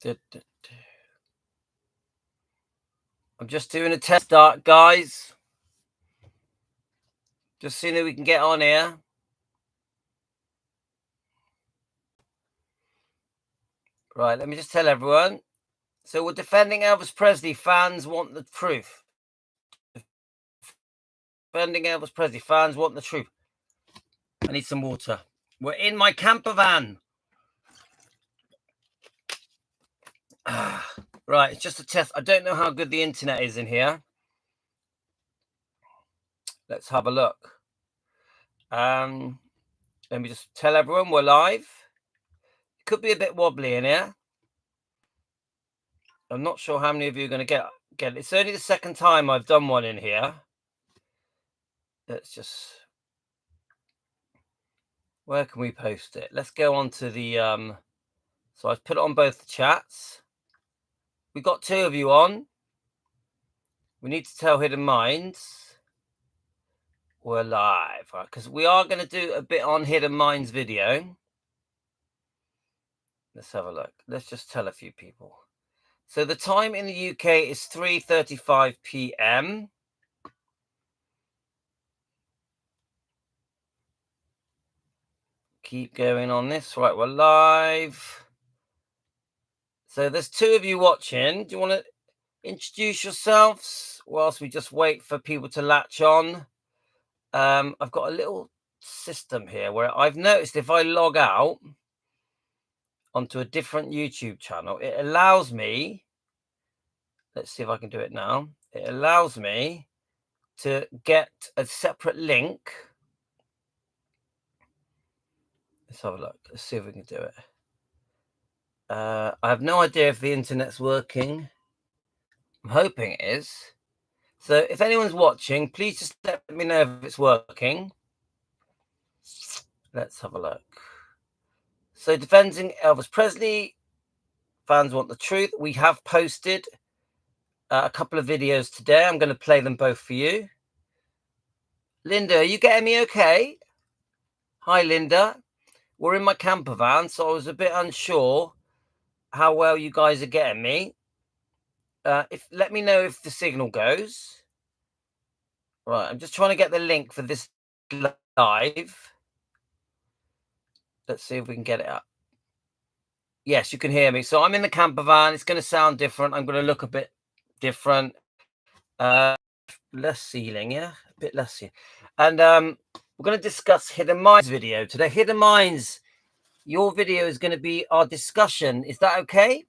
I'm just doing a test start, guys. Just seeing if we can get on here. Right, let me just tell everyone. So we're defending Elvis Presley. Fans want the truth. Defending Elvis Presley. Fans want the truth. I need some water. We're in my camper van. Right, it's just a test. I don't know how good the internet is in here. Let's have a look. Let me just tell everyone we're live. It could be a bit wobbly in here. I'm not sure how many of you are going to get it. It's only the second time I've done one in here. Let's just... Where can we post it? Let's go on to the... So I've put it on both the chats. We've got 2 of you on. We need to tell Hidden Minds we're live, right? Because we are going to do a bit on Hidden Minds video. Let's have a look. Let's just tell a few people. So the time in the UK is 3:35 p.m. Keep going on this. Right, we're live. So there's 2 of you watching. Do you want to introduce yourselves whilst we just wait for people to latch on? I've got a little system here where I've noticed if I log out onto a different YouTube channel, it allows me, let's see if I can do it now. It allows me to get a separate link. Let's have a look. Let's see if we can do it. I have no idea if the internet's working. I'm hoping it is. So if anyone's watching, please just let me know if it's working. Let's have a look. So defending Elvis Presley, fans want the truth. We have posted a couple of videos today. I'm going to play them both for you. Linda, are you getting me okay? Hi, Linda. We're in my camper van, so I was a bit unsure how well you guys are getting me. Let me know if the signal goes. Right, I'm just trying to get the link for this live. Let's see if we can get it up. Yes, you can hear me. So I'm in the camper van. It's going to sound different. I'm going to look a bit different. Less ceiling, yeah? A bit less ceiling. And we're going to discuss Hidden Minds video today. Hidden Minds, your video is going to be our discussion. Is that okay?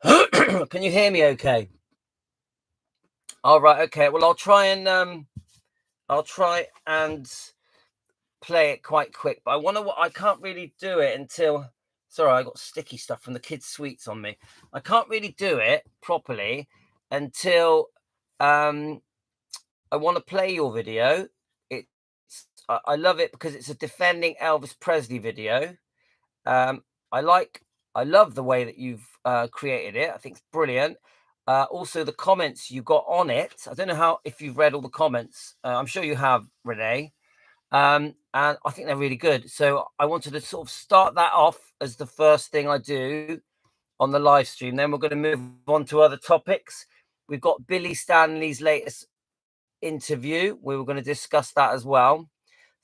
Can you hear me okay? All right, okay. Well, I'll try and play it quite quick, but I can't really do it until... Sorry, I got sticky stuff from the kids' sweets on me. I can't really do it properly until I want to play your video. I love it because it's a defending Elvis Presley video. I love the way that you've created it. I think it's brilliant. Also, the comments you got on it. I don't know if you've read all the comments. I'm sure you have, Renee. And I think they're really good. So I wanted to sort of start that off as the first thing I do on the live stream. Then we're going to move on to other topics. We've got Billy Stanley's latest interview. We were going to discuss that as well.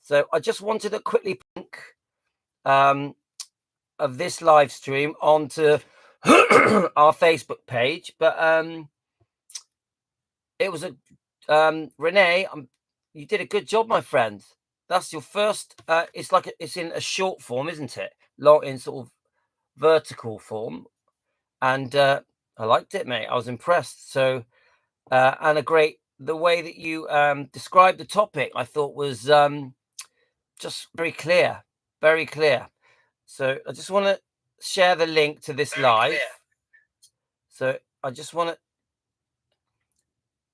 So I just wanted to quickly link of this live stream onto our Facebook page. But it was Renee, you did a good job, my friend. That's your first. It's in a short form, isn't it? Long in sort of vertical form, and I liked it, mate. I was impressed. So, and the way that you described the topic, I thought was just very clear, very clear. So I just want to share the link to this live. So I just want to.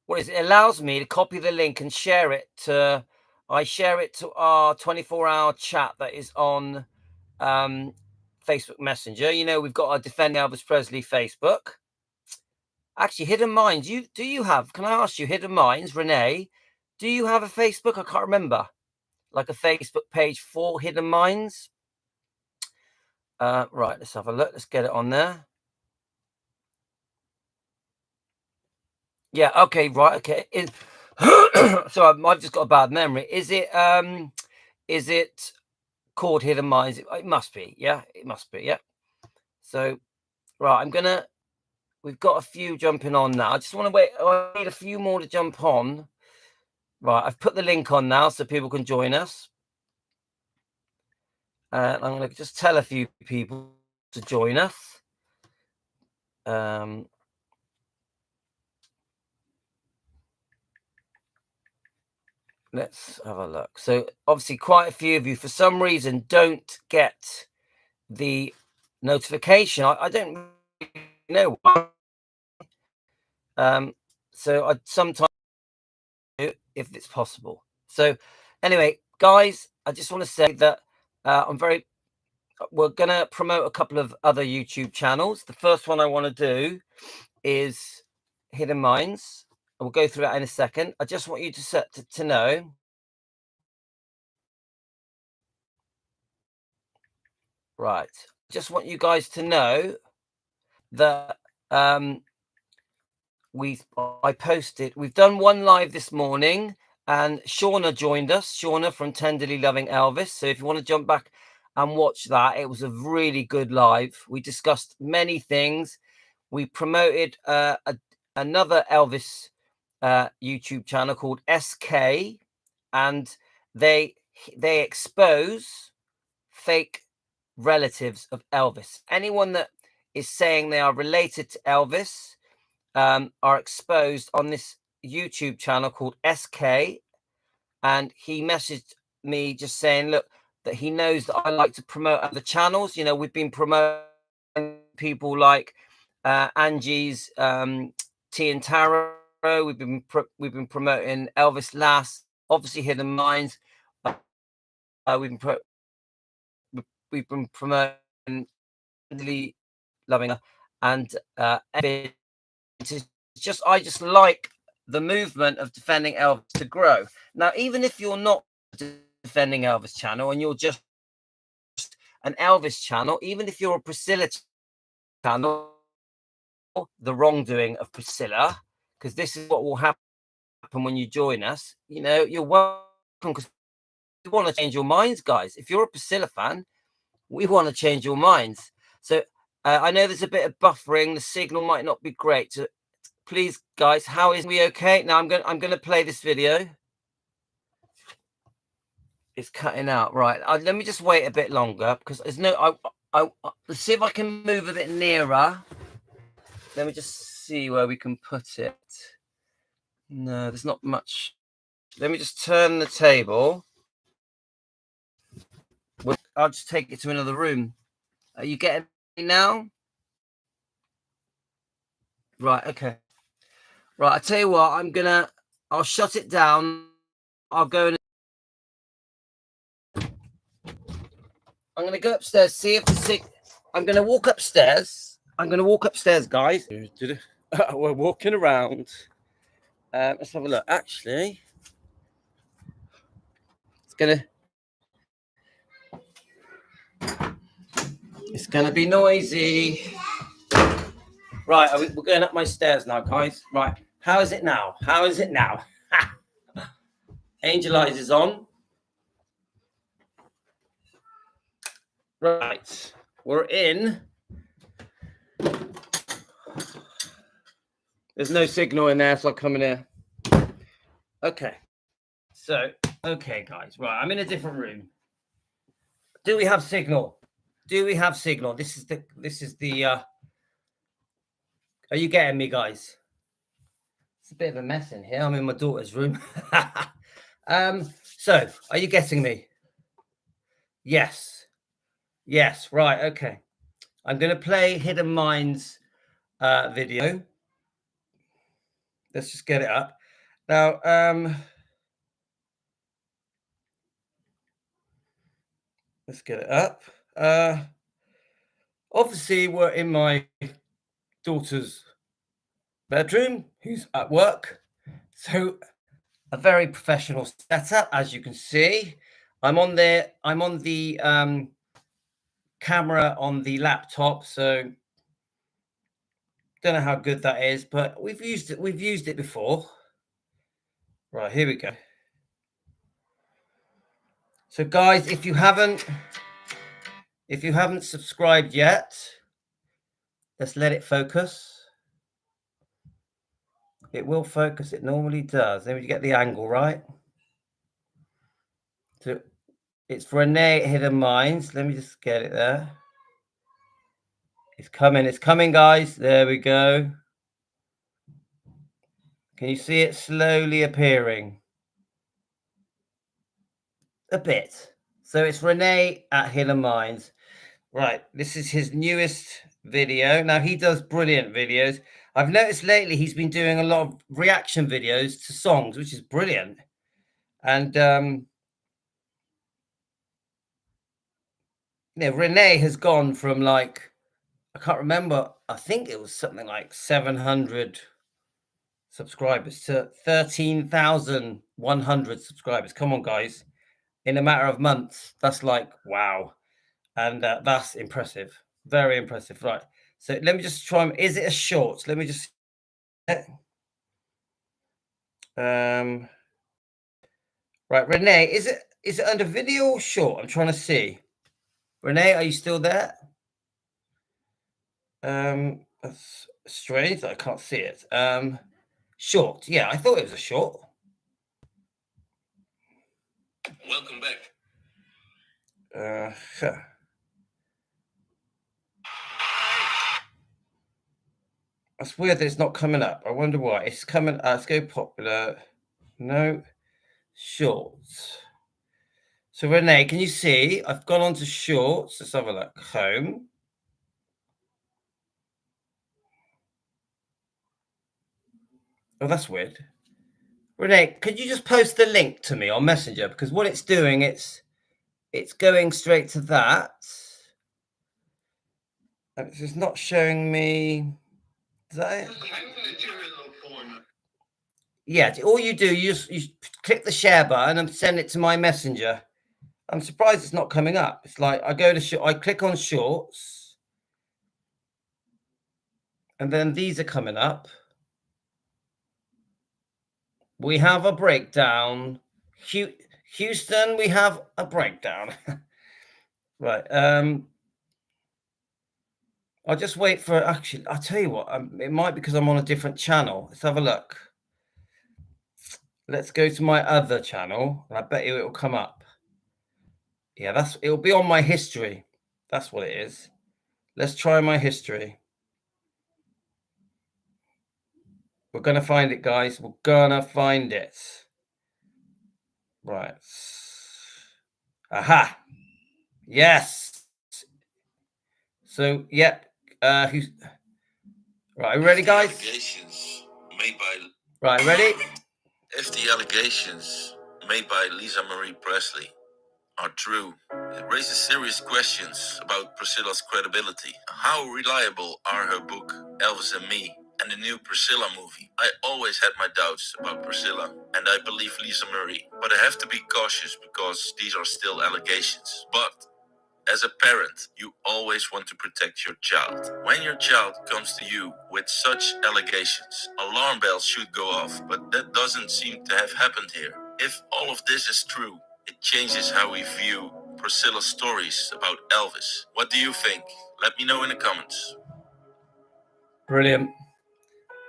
What is it? It allows me to copy the link and share it to. I share it to our 24-hour chat that is on Facebook Messenger. You know, we've got our Defend Elvis Presley Facebook. Actually, Hidden Minds, can I ask you, Hidden Minds, Renee, do you have a Facebook? I can't remember. Like a Facebook page for Hidden Minds? Right, let's have a look. Let's get it on there. Yeah. Okay. Right. Okay. So I've just got a bad memory. Is it called Hidden Minds? It must be. Yeah. It must be. Yeah. So right, we've got a few jumping on now. I just want to wait. I need a few more to jump on. Right. I've put the link on now so people can join us. I'm going to just tell a few people to join us. Let's have a look. So obviously quite a few of you for some reason don't get the notification. I don't really know why. So I sometimes do if it's possible. So anyway, guys, I just want to say that we're going to promote a couple of other YouTube channels. The first one I want to do is Hidden Minds. We'll go through that in a second. I just want you to know. Right. Just want you guys to know that we've done one live this morning, and Shauna joined us. Shauna from Tenderly Loving Elvis. So if you want to jump back and watch that, it was a really good live. We discussed many things. We promoted another Elvis YouTube channel called SK, and they expose fake relatives of Elvis. Anyone that is saying they are related to Elvis are exposed on this YouTube channel called SK. And he messaged me just saying, look, that he knows that I like to promote other channels. You know, we've been promoting people like Angie's Tea and Tarot. We've been promoting Elvis Lass, obviously Hidden Minds. We've been promoting Loving her, and it's just I just like the movement of defending Elvis to grow. Now, even if you're not defending Elvis channel and you're just an Elvis channel, even if you're a Priscilla channel, the wrongdoing of Priscilla, because this is what will happen when you join us. You know, you're welcome because we want to change your minds, guys. If you're a Priscilla fan, we want to change your minds. So I know there's a bit of buffering. The signal might not be great. So please, guys, how is we okay? Now I'm going to play this video. It's cutting out, right? Let me just wait a bit longer because there's no. Let's see if I can move a bit nearer. Let me just see where we can put it. No, there's not much. Let me just turn the table. I'll just take it to another room. Are you getting me now? Right. Okay. Right. I tell you what. I'll shut it down. I'll go and I'm gonna go upstairs. See if I'm gonna walk upstairs. Guys. We're walking around. Let's have a look. Actually, it's gonna be noisy. Right, we're going up my stairs now, guys. Right, how is it now? Angel Eyes is on. Right, we're in. There's no signal in there, so I'll come in here. Okay. So, okay, guys. Right, I'm in a different room. Do we have signal? This is the Are you getting me, guys? It's a bit of a mess in here. I'm in my daughter's room. So are you getting me? Yes. Right. Okay. I'm going to play Hidden Minds video. Let's just get it up. Now, let's get it up. Obviously, we're in my daughter's bedroom, who's at work. So a very professional setup, as you can see. I'm on the camera on the laptop, so Don't know how good that is, but we've used it before. Right, here we go. So guys, if you haven't subscribed yet, let's let it focus. It will focus, it normally does. Then we get the angle right. So it's Renee Hidden Minds. Let me just get it there. It's coming, guys. There we go. Can you see it slowly appearing? A bit. So it's Renee at Hidden Minds. Right, this is his newest video. Now, he does brilliant videos. I've noticed lately he's been doing a lot of reaction videos to songs, which is brilliant. And Renee has gone from, like, I can't remember, I think it was something like 700 subscribers to 13,100 subscribers. Come on, guys. In a matter of months, that's like, wow. And that's impressive. Very impressive. Right. So let me just try. Is it a short? Let me just. Right, Renee, is it under video or short? I'm trying to see. Renee, are you still there? That's strange that I can't see it. Short. Yeah, I thought it was a short. Welcome back. That's weird that it's not coming up. I wonder why. It's coming. Let's go popular. No. Shorts. So Renee, can you see? I've gone on to shorts. Let's have a look. Home. Oh, that's weird. Renee, could you just post the link to me on Messenger? Because what it's doing, it's going straight to that. And it's just not showing me. Is that it? Yeah, all you do, you click the share button and send it to my Messenger. I'm surprised it's not coming up. It's like I go to I click on shorts, and then these are coming up. We have a breakdown. Houston, we have a breakdown. Right. I'll just wait for. Actually, I'll tell you what. It might be because I'm on a different channel. Let's have a look. Let's go to my other channel. I bet you it will come up. Yeah, it'll be on my history. That's what it is. Let's try my history. We're gonna find it, guys. We're gonna find it. Right. Aha. Yes. So, yeah. Who's right? Are you ready, guys? Allegations made by. Right, ready? If the allegations made by Lisa Marie Presley are true, it raises serious questions about Priscilla's credibility. How reliable are her book, Elvis and Me, and the new Priscilla movie? I always had my doubts about Priscilla, and I believe Lisa Marie, but I have to be cautious because these are still allegations. But as a parent, you always want to protect your child. When your child comes to you with such allegations, alarm bells should go off, but that doesn't seem to have happened here. If all of this is true, it changes how we view Priscilla's stories about Elvis. What do you think? Let me know in the comments. Brilliant.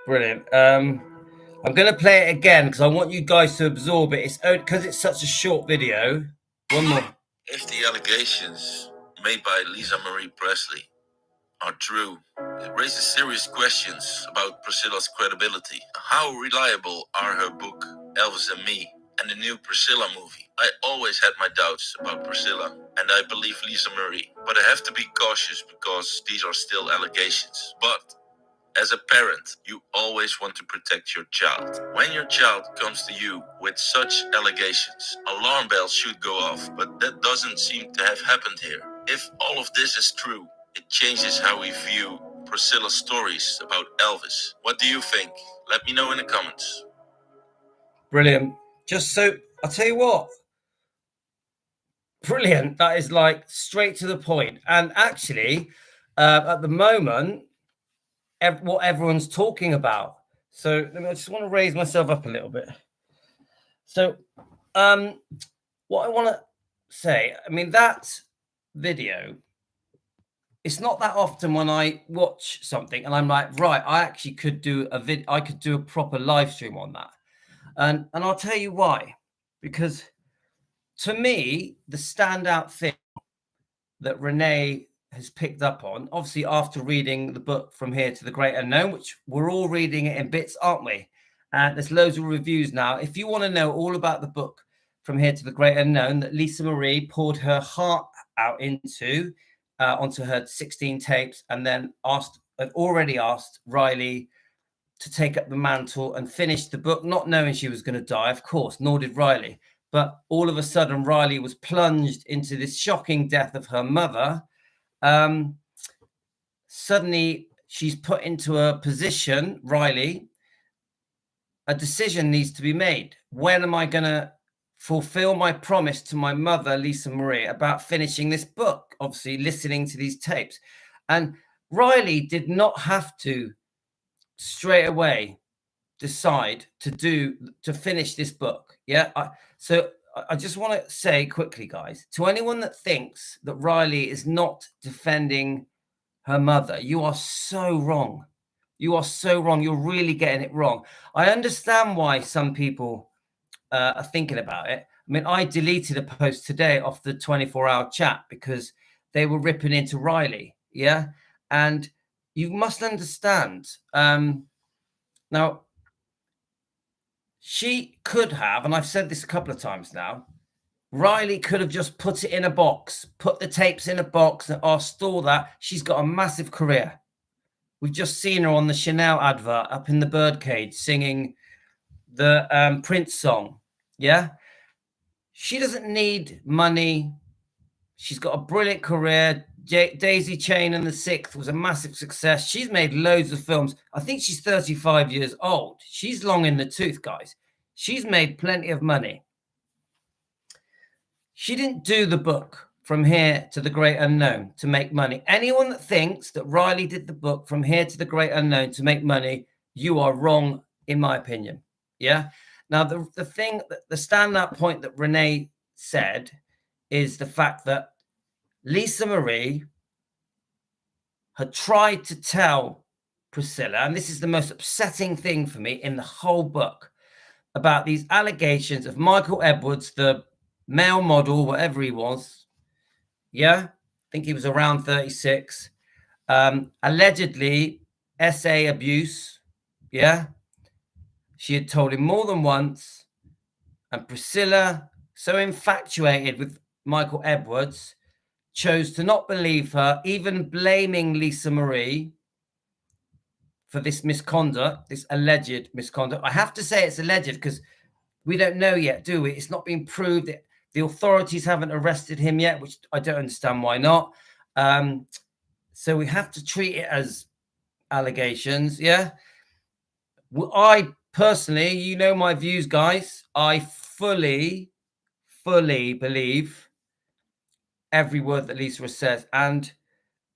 Brilliant. I'm going to play it again because I want you guys to absorb it. It's because it's such a short video. One more. If the allegations made by Lisa Marie Presley are true, it raises serious questions about Priscilla's credibility. How reliable are her book, Elvis and Me, and the new Priscilla movie? I always had my doubts about Priscilla, and I believe Lisa Marie, but I have to be cautious because these are still allegations. But as a parent, you always want to protect your child. When your child comes to you with such allegations, alarm bells should go off, but that doesn't seem to have happened here. If all of this is true, it changes how we view Priscilla's stories about Elvis. What do you think? Let me know in the comments. Brilliant. Just so, I'll tell you what. Brilliant. That is like straight to the point. And actually, at the moment, what everyone's talking about. So I just want to raise myself up a little bit. So what I want to say, I mean, that video, it's not that often when I watch something and I'm like, right, I actually could do I could do a proper live stream on that. And I'll tell you why. Because to me, the standout thing that Renee has picked up on, obviously after reading the book From Here to the Great Unknown, which we're all reading it in bits, aren't we? And there's loads of reviews now. If you want to know all about the book From Here to the Great Unknown that Lisa Marie poured her heart out into, onto her 16 tapes, and then had already asked Riley to take up the mantle and finish the book, not knowing she was going to die, of course, nor did Riley. But all of a sudden, Riley was plunged into this shocking death of her mother. Suddenly, she's put into a position, Riley, a decision needs to be made. When am I going to fulfill my promise to my mother, Lisa Marie, about finishing this book? Obviously, listening to these tapes. And Riley did not have to straight away decide to finish this book. Yeah. So I just want to say quickly, guys, to anyone that thinks that Riley is not defending her mother, you are so wrong. You are so wrong. You're really getting it wrong. I understand why some people are thinking about it. I mean, I deleted a post today off the 24-hour chat because they were ripping into Riley. Yeah. And you must understand. Now, she could have, and I've said this a couple of times now, Riley could have just put it in a box, put the tapes in a box, and store that. She's got a massive career. We've just seen her on the Chanel advert up in the birdcage singing the Prince song. Yeah. She doesn't need money. She's got a brilliant career. Daisy Chain and the Sixth was a massive success. She's made loads of films. I think she's 35 years old. She's long in the tooth, guys. She's made plenty of money. She didn't do the book From Here to the Great Unknown to make money. Anyone that thinks that Riley did the book From Here to the Great Unknown to make money, you are wrong, in my opinion. Yeah. Now, the standout point that Renee said is the fact that Lisa Marie had tried to tell Priscilla, and this is the most upsetting thing for me in the whole book, about these allegations of Michael Edwards, the male model, whatever he was. Yeah, I think he was around 36. Allegedly, SA abuse. Yeah. She had told him more than once. And Priscilla, so infatuated with Michael Edwards, chose to not believe her, even blaming Lisa Marie for this misconduct, this alleged misconduct. I have to say it's alleged because we don't know yet, do we? It's not been proved. The authorities haven't arrested him yet, which I don't understand why not. So we have to treat it as allegations. Yeah. Well, I personally, you know my views, guys. I fully believe every word that Lisa says. And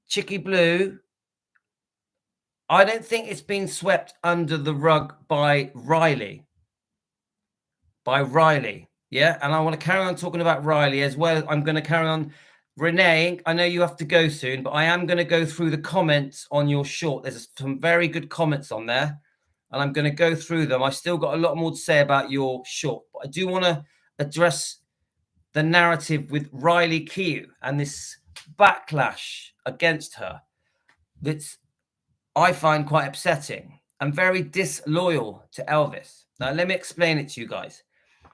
Chicky Blue, I don't think it's been swept under the rug by Riley. Yeah. And I want to carry on talking about Riley as well. I'm going to carry on. Renee, I know you have to go soon, but I am going to go through the comments on your short. There's some very good comments on there, and I'm going to go through them. I've still got a lot more to say about your short, but I do want to address the narrative with Riley Keough and this backlash against her that's I find quite upsetting and very disloyal to Elvis. Now, let me explain it to you guys.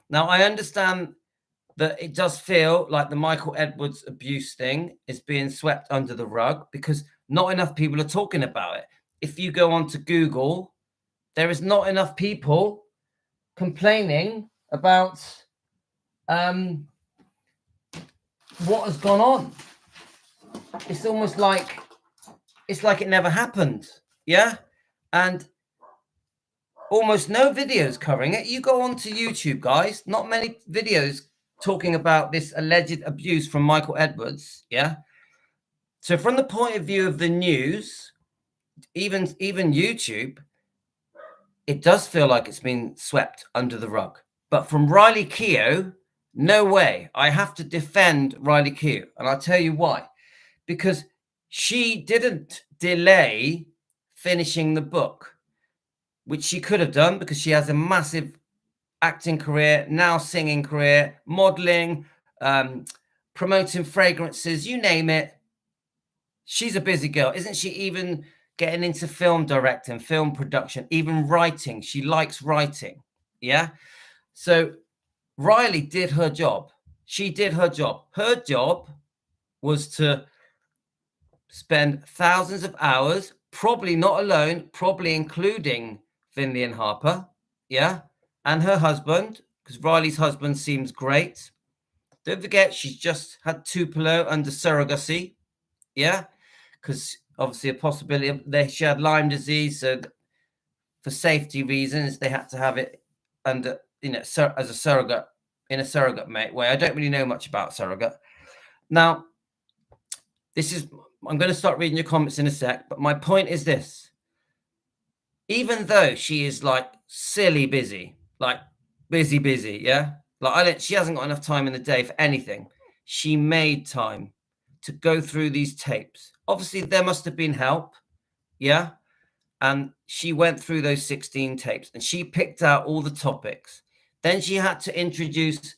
Now, I understand that it does feel like the Michael Edwards abuse thing is being swept under the rug because not enough people are talking about it. If you go onto Google, there is not enough people complaining about what has gone on. It's almost like it never happened. Yeah. And almost no videos covering it. You go onto YouTube, guys, not many videos talking about this alleged abuse from Michael Edwards. Yeah. So from the point of view of the news, even YouTube, it does feel like it's been swept under the rug. But from Riley Keough, no way. I have to defend Riley Keough, and I'll tell you why. Because she didn't delay finishing the book, which she could have done because she has a massive acting career, now singing career, modeling, promoting fragrances, you name it. She's a busy girl. Isn't she even getting into film directing, film production, even writing? She likes writing. Yeah. So Riley did her job. She did her job. Her job was to spend thousands of hours, probably not alone, probably including Finley and Harper. Yeah. And her husband, because Riley's husband seems great. Don't forget, she's just had Tupelo under surrogacy. Yeah. Because obviously a possibility of she had Lyme disease. So for safety reasons, they had to have it under, as a surrogate, in a surrogate mate way. I don't really know much about surrogate. Now, I'm going to start reading your comments in a sec, but my point is this. Even though she is like silly busy, like busy, yeah? Like she hasn't got enough time in the day for anything. She made time to go through these tapes. Obviously, there must have been help, yeah? And she went through those 16 tapes and she picked out all the topics. Then she had to introduce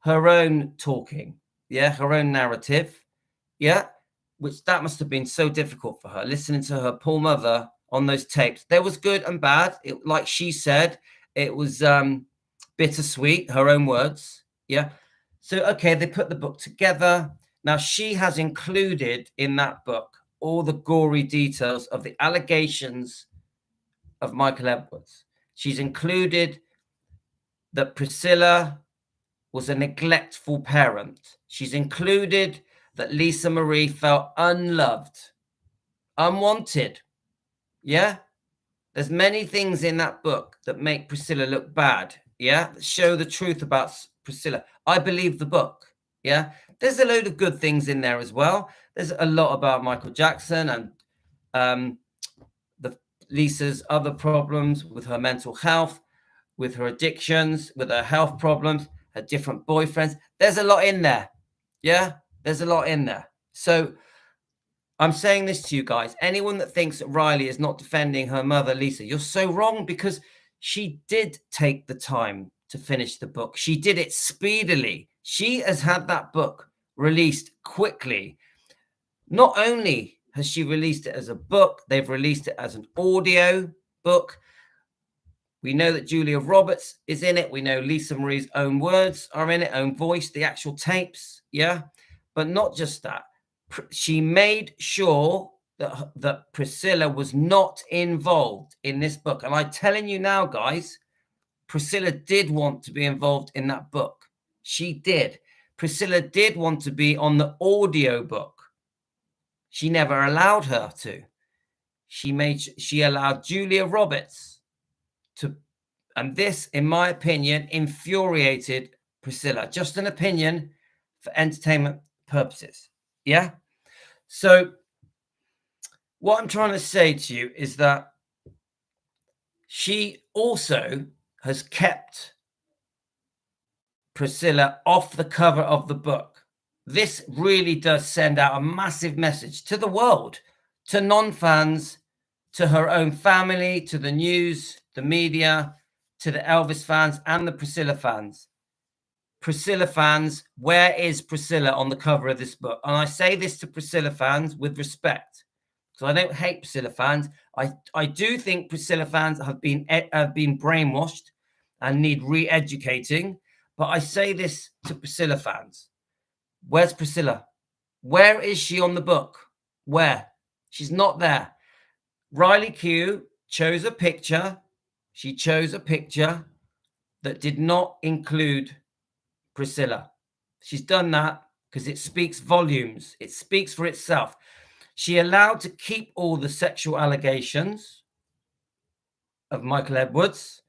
her own talking, yeah, her own narrative, yeah, which that must have been so difficult for her, listening to her poor mother on those tapes. There was good and bad. Like she said, it was bittersweet, her own words, yeah. So, okay, they put the book together. Now, she has included in that book all the gory details of the allegations of Michael Edwards. She's included that Priscilla was a neglectful parent. She's included that Lisa Marie felt unloved, unwanted. Yeah? There's many things in that book that make Priscilla look bad. Yeah? That show the truth about Priscilla. I believe the book. Yeah? There's a load of good things in there as well. There's a lot about Michael Jackson and Lisa's other problems with her mental health, with her addictions, with her health problems, her different boyfriends. There's a lot in there. Yeah, there's a lot in there. So I'm saying this to you guys. Anyone that thinks that Riley is not defending her mother, Lisa, you're so wrong, because she did take the time to finish the book. She did it speedily. She has had that book released quickly. Not only has she released it as a book, they've released it as an audio book. We know that Julia Roberts is in it. We know Lisa Marie's own words are in it, own voice, the actual tapes. Yeah. But not just that. She made sure that Priscilla was not involved in this book. And I'm telling you now, guys, Priscilla did want to be involved in that book. She did. Priscilla did want to be on the audio book. She never allowed her to. She allowed Julia Roberts to, and this, in my opinion, infuriated Priscilla. Just an opinion for entertainment purposes. Yeah. So what I'm trying to say to you is that she also has kept Priscilla off the cover of the book. This really does send out a massive message to the world, to non-fans, to her own family, to the news, the media, to the Elvis fans and the Priscilla fans. Priscilla fans, where is Priscilla on the cover of this book? And I say this to Priscilla fans with respect, because I don't hate Priscilla fans. I do think Priscilla fans have been brainwashed and need re-educating. But I say this to Priscilla fans. Where's Priscilla? Where is she on the book? Where? She's not there. Riley Keough chose a picture. She chose a picture that did not include Priscilla. She's done that because it speaks volumes. It speaks for itself. She allowed to keep all the sexual allegations of Michael Edwards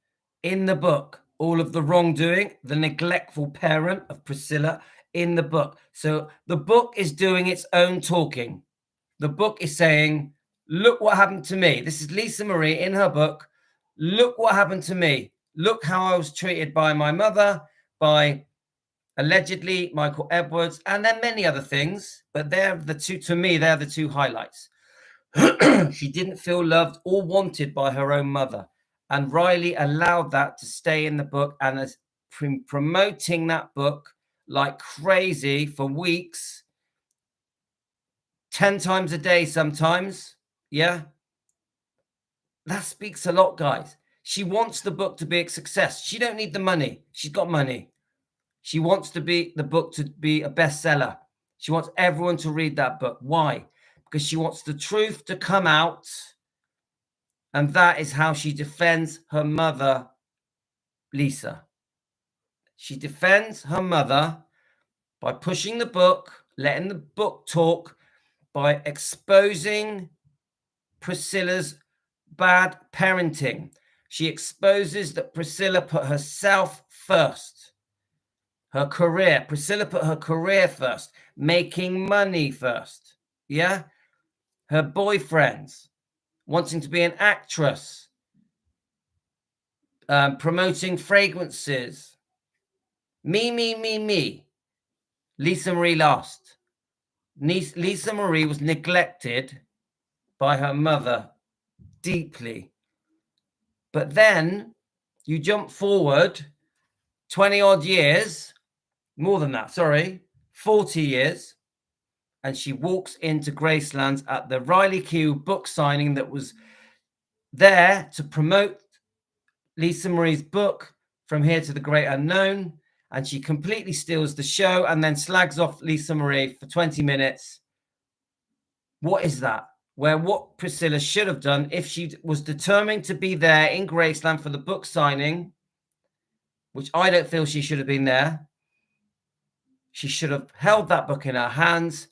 in the book. All of the wrongdoing, the neglectful parent of Priscilla in the book. So the book is doing its own talking. The book is saying, Look what happened to me. This is Lisa Marie in her book. Look what happened to me. Look how I was treated by my mother, by allegedly Michael Edwards, and then many other things. But they're the two, to me, they're the two highlights. She didn't feel loved or wanted by her own mother. And Riley allowed that to stay in the book and is promoting that book like crazy for weeks, 10 times a day sometimes. Yeah. That speaks a lot, guys. She wants the book to be a success. She don't need the money. She's got money. She wants the book to be a bestseller. She wants everyone to read that book. Why? Because she wants the truth to come out. And that is how she defends her mother, Lisa. She defends her mother by pushing the book, letting the book talk, by exposing Priscilla's bad parenting. She exposes that Priscilla put herself first, her career. Priscilla put her career first, making money first. Yeah. Her boyfriends, wanting to be an actress, promoting fragrances. Me. Lisa Marie lost. Lisa Marie was neglected by her mother deeply. But then you jump forward 20 odd years, more than that, 40 years, and she walks into Gracelands at the Riley Q book signing that was there to promote Lisa Marie's book, From Here to the Great Unknown, and she completely steals the show and then slags off Lisa Marie for 20 minutes. What is that? Where what Priscilla should have done, if she was determined to be there in Graceland for the book signing, which I don't feel she should have been there, she should have held that book in her hands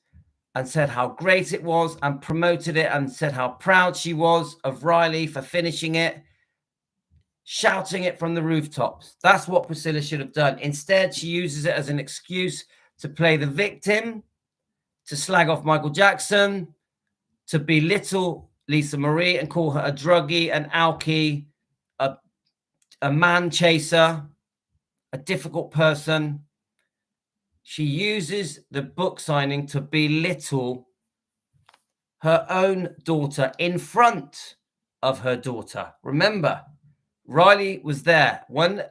and said how great it was and promoted it and said how proud she was of Riley for finishing it, shouting it from the rooftops. That's what Priscilla should have done. Instead, she uses it as an excuse to play the victim, to slag off Michael Jackson, to belittle Lisa Marie and call her a druggie, an alkie, a man chaser, a difficult person. She uses the book signing to belittle her own daughter in front of her daughter. Remember, Riley was there when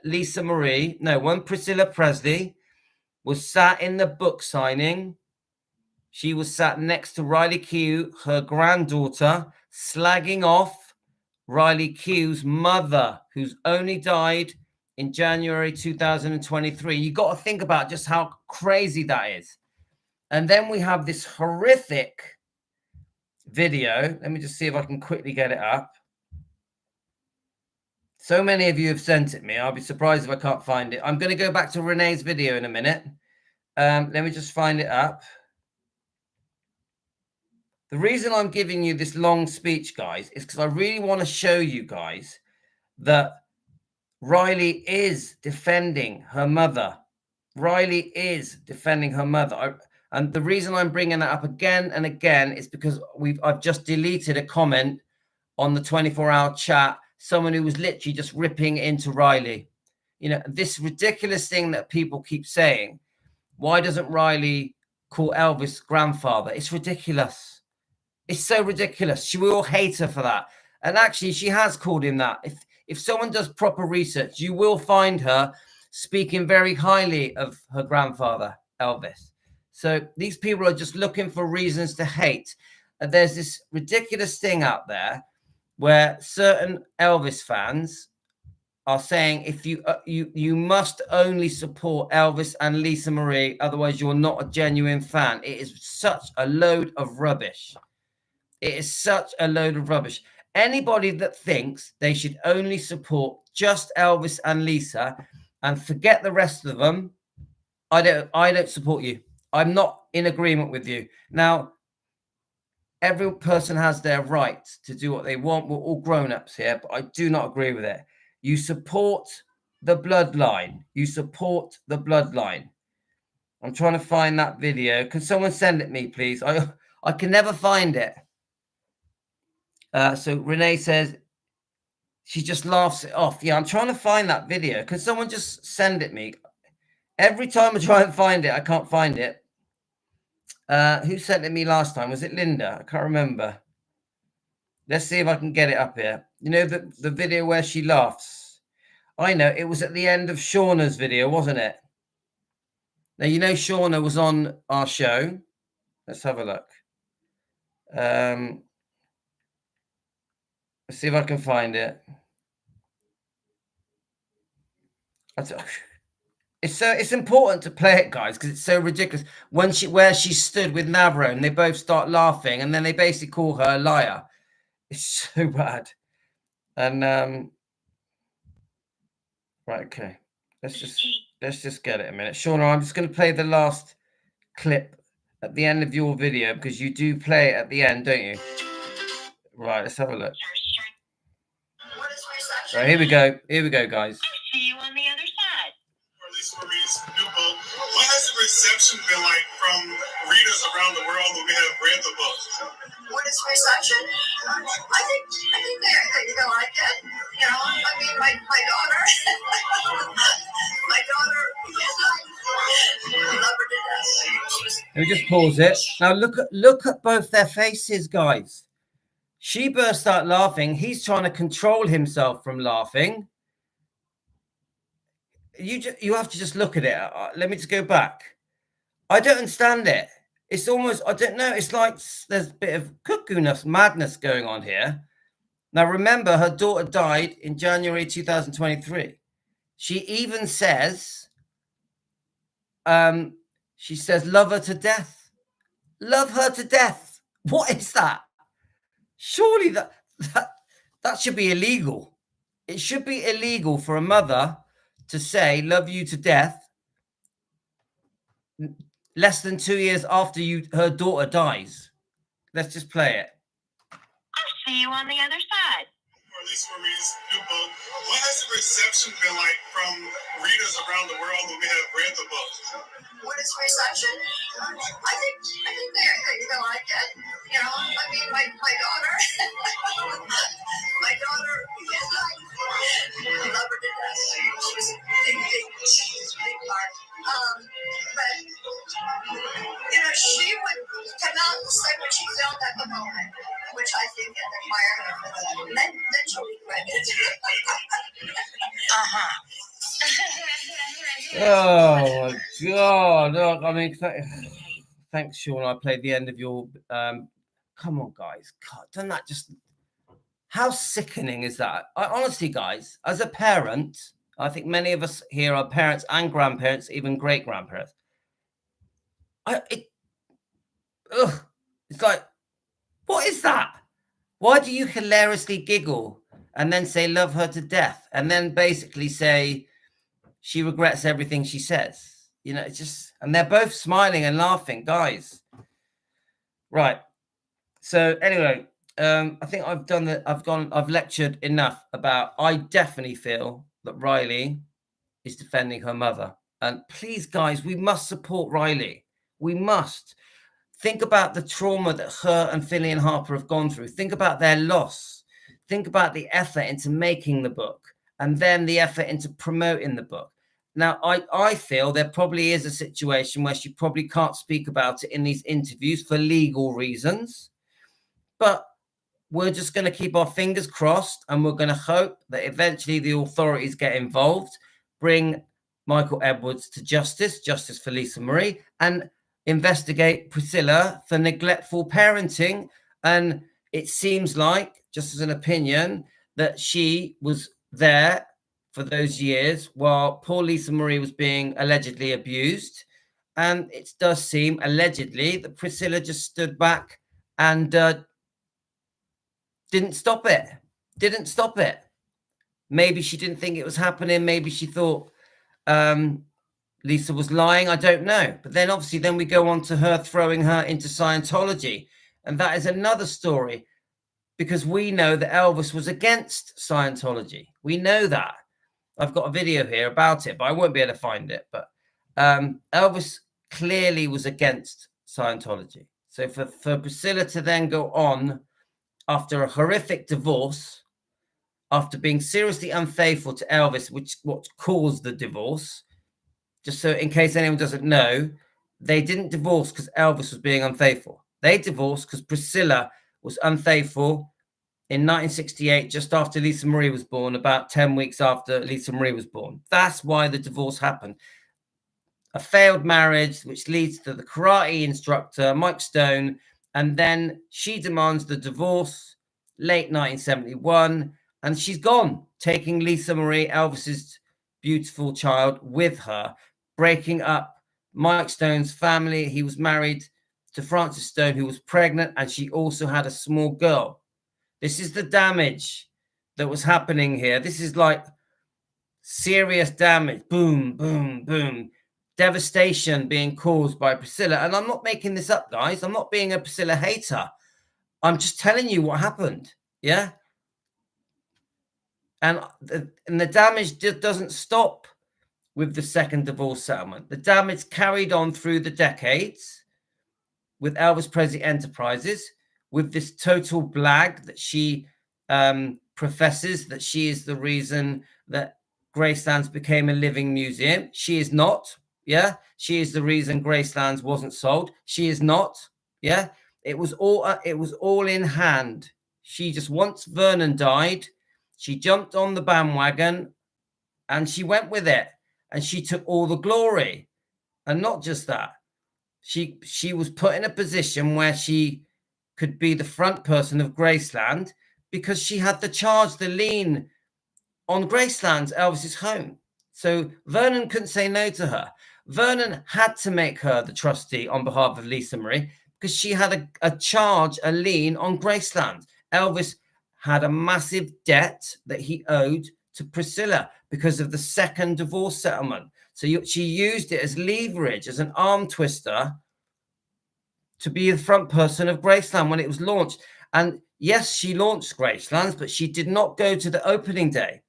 Priscilla Presley was sat in the book signing. She was sat next to Riley Q, her granddaughter, slagging off Riley Q's mother, who's only died in January 2023. You got to think about just how crazy that is. And then we have this horrific video. Let me just see if I can quickly get it up. So many of you have sent it me. I'll be surprised if I can't find it. I'm going to go back to Renee's video in a minute. Let me just find it up. The reason I'm giving you this long speech, guys, is because I really want to show you guys that Riley is defending her mother. Riley is defending her mother. And the reason I'm bringing that up again and again is because I've just deleted a comment on the 24-hour chat. Someone who was literally just ripping into Riley. You know, this ridiculous thing that people keep saying. Why doesn't Riley call Elvis grandfather? It's ridiculous. It's so ridiculous. We all hate her for that. And actually, she has called him that. If someone does proper research, you will find her speaking very highly of her grandfather, Elvis. So these people are just looking for reasons to hate. There's this ridiculous thing out there where certain Elvis fans are saying if you must only support Elvis and Lisa Marie, otherwise you're not a genuine fan. It is such a load of rubbish. It is such a load of rubbish. Anybody that thinks they should only support just Elvis and Lisa and forget the rest of them, I don't support you. I'm not in agreement with you. Now, every person has their right to do what they want. We're all grown-ups here, but I do not agree with it. You support the bloodline. You support the bloodline. I'm trying to find that video. Can someone send it me, please? I can never find it. So Renee says she just laughs it off. Yeah, I'm trying to find that video. Can someone just send it me? Every time I try and find it, I can't find it. Who sent it me last time? Was it Linda? I can't remember. Let's see if I can get it up here. You know, the video where she laughs. I know, it was at the end of Shauna's video, wasn't it? Now, you know, Shauna was on our show. Let's have a look. Let's see if I can find it. It's important to play it, guys, because it's so ridiculous. Where she stood with Navro, and they both start laughing, and then they basically call her a liar. It's so bad. And right, okay. Let's just get it a minute. Shauna, I'm just going to play the last clip at the end of your video, because you do play it at the end, don't you? Right, let's have a look. Right, here we go. Here we go, guys. See you on the other side. Lisa Marie's new book. What has the reception been like from readers around the world who have read the book? What is reception? I think they like it. You know, I mean, my daughter, love her to death. Let me just pause it. Now look at both their faces, guys. She bursts out laughing. He's trying to control himself from laughing. You have to just look at it. Let me just go back. I don't understand it. It's almost, I don't know. It's like there's a bit of cuckoo-ness, madness going on here. Now, remember, her daughter died in January 2023. She even says, love her to death. Love her to death. What is that? Surely that should be illegal. It should be illegal for a mother to say love you to death less than 2 years after her daughter dies. Let's just play it. I'll see you on the other side. Lisa Marie's new book. What has the reception been like from readers around the world who have read the book? What is reception? I think they like it. You know, I mean, my daughter, love her to death. She's a big part. But you know, she would cannot say what she felt at the moment, which I think and admire her for that. Then she'll regret it. Oh my God! Look, I mean, thanks, Sean. I played the end of your. Come on, guys! God, doesn't that just? How sickening is that? Honestly, guys, as a parent, I think many of us here are parents and grandparents, even great grandparents. It's like, what is that? Why do you hilariously giggle and then say love her to death and then basically say she regrets everything she says? You know, it's just, and they're both smiling and laughing, guys. Right. So anyway, I think I've lectured enough about, I definitely feel that Riley is defending her mother. And please, guys, we must support Riley. We must. Think about the trauma that her and Fillion Harper have gone through. Think about their loss. Think about the effort into making the book and then the effort into promoting the book. Now, I feel there probably is a situation where she probably can't speak about it in these interviews for legal reasons. But we're just going to keep our fingers crossed and we're going to hope that eventually the authorities get involved, bring Michael Edwards to justice for Lisa Marie, and investigate Priscilla for neglectful parenting. And it seems like, just as an opinion, that she was there for those years while poor Lisa Marie was being allegedly abused. And it does seem allegedly that Priscilla just stood back and didn't stop it. Maybe she didn't think it was happening. Maybe she thought Lisa was lying. I don't know. But then obviously then we go on to her throwing her into Scientology. And that is another story, because we know that Elvis was against Scientology. We know that. I've got a video here about it, but I won't be able to find it. But Elvis clearly was against Scientology. So for Priscilla to then go on after a horrific divorce, after being seriously unfaithful to Elvis, which what caused the divorce. Just so in case anyone doesn't know, they didn't divorce because Elvis was being unfaithful. They divorced because Priscilla was unfaithful in 1968, just after Lisa Marie was born, about 10 weeks after Lisa Marie was born. That's why the divorce happened. A failed marriage, which leads to the karate instructor, Mike Stone, and then she demands the divorce, late 1971, and she's gone, taking Lisa Marie, Elvis's beautiful child, with her, breaking up Mike Stone's family. He was married to Frances Stone, who was pregnant, and she also had a small girl. This is the damage that was happening here. This is like serious damage. Boom, boom, boom. Devastation being caused by Priscilla. And I'm not making this up, guys. I'm not being a Priscilla hater. I'm just telling you what happened. Yeah. And the damage just doesn't stop with the second divorce settlement. The damage carried on through the decades with Elvis Presley Enterprises, with this total blag that she professes that she is the reason that Gracelands became a living museum. She is not. Yeah, she is the reason Gracelands wasn't sold. She is not. Yeah, it was all in hand. She just, once Vernon died, she jumped on the bandwagon and she went with it, and she took all the glory. And not just that, she was put in a position where she could be the front person of Graceland because she had the charge, the lien on Graceland's, Elvis's home. So Vernon couldn't say no to her. Vernon had to make her the trustee on behalf of Lisa Marie because she had a charge, a lien on Graceland. Elvis had a massive debt that he owed to Priscilla because of the second divorce settlement. So she used it as leverage, as an arm twister, to be the front person of Graceland when it was launched. And yes, she launched Gracelands, but she did not go to the opening day.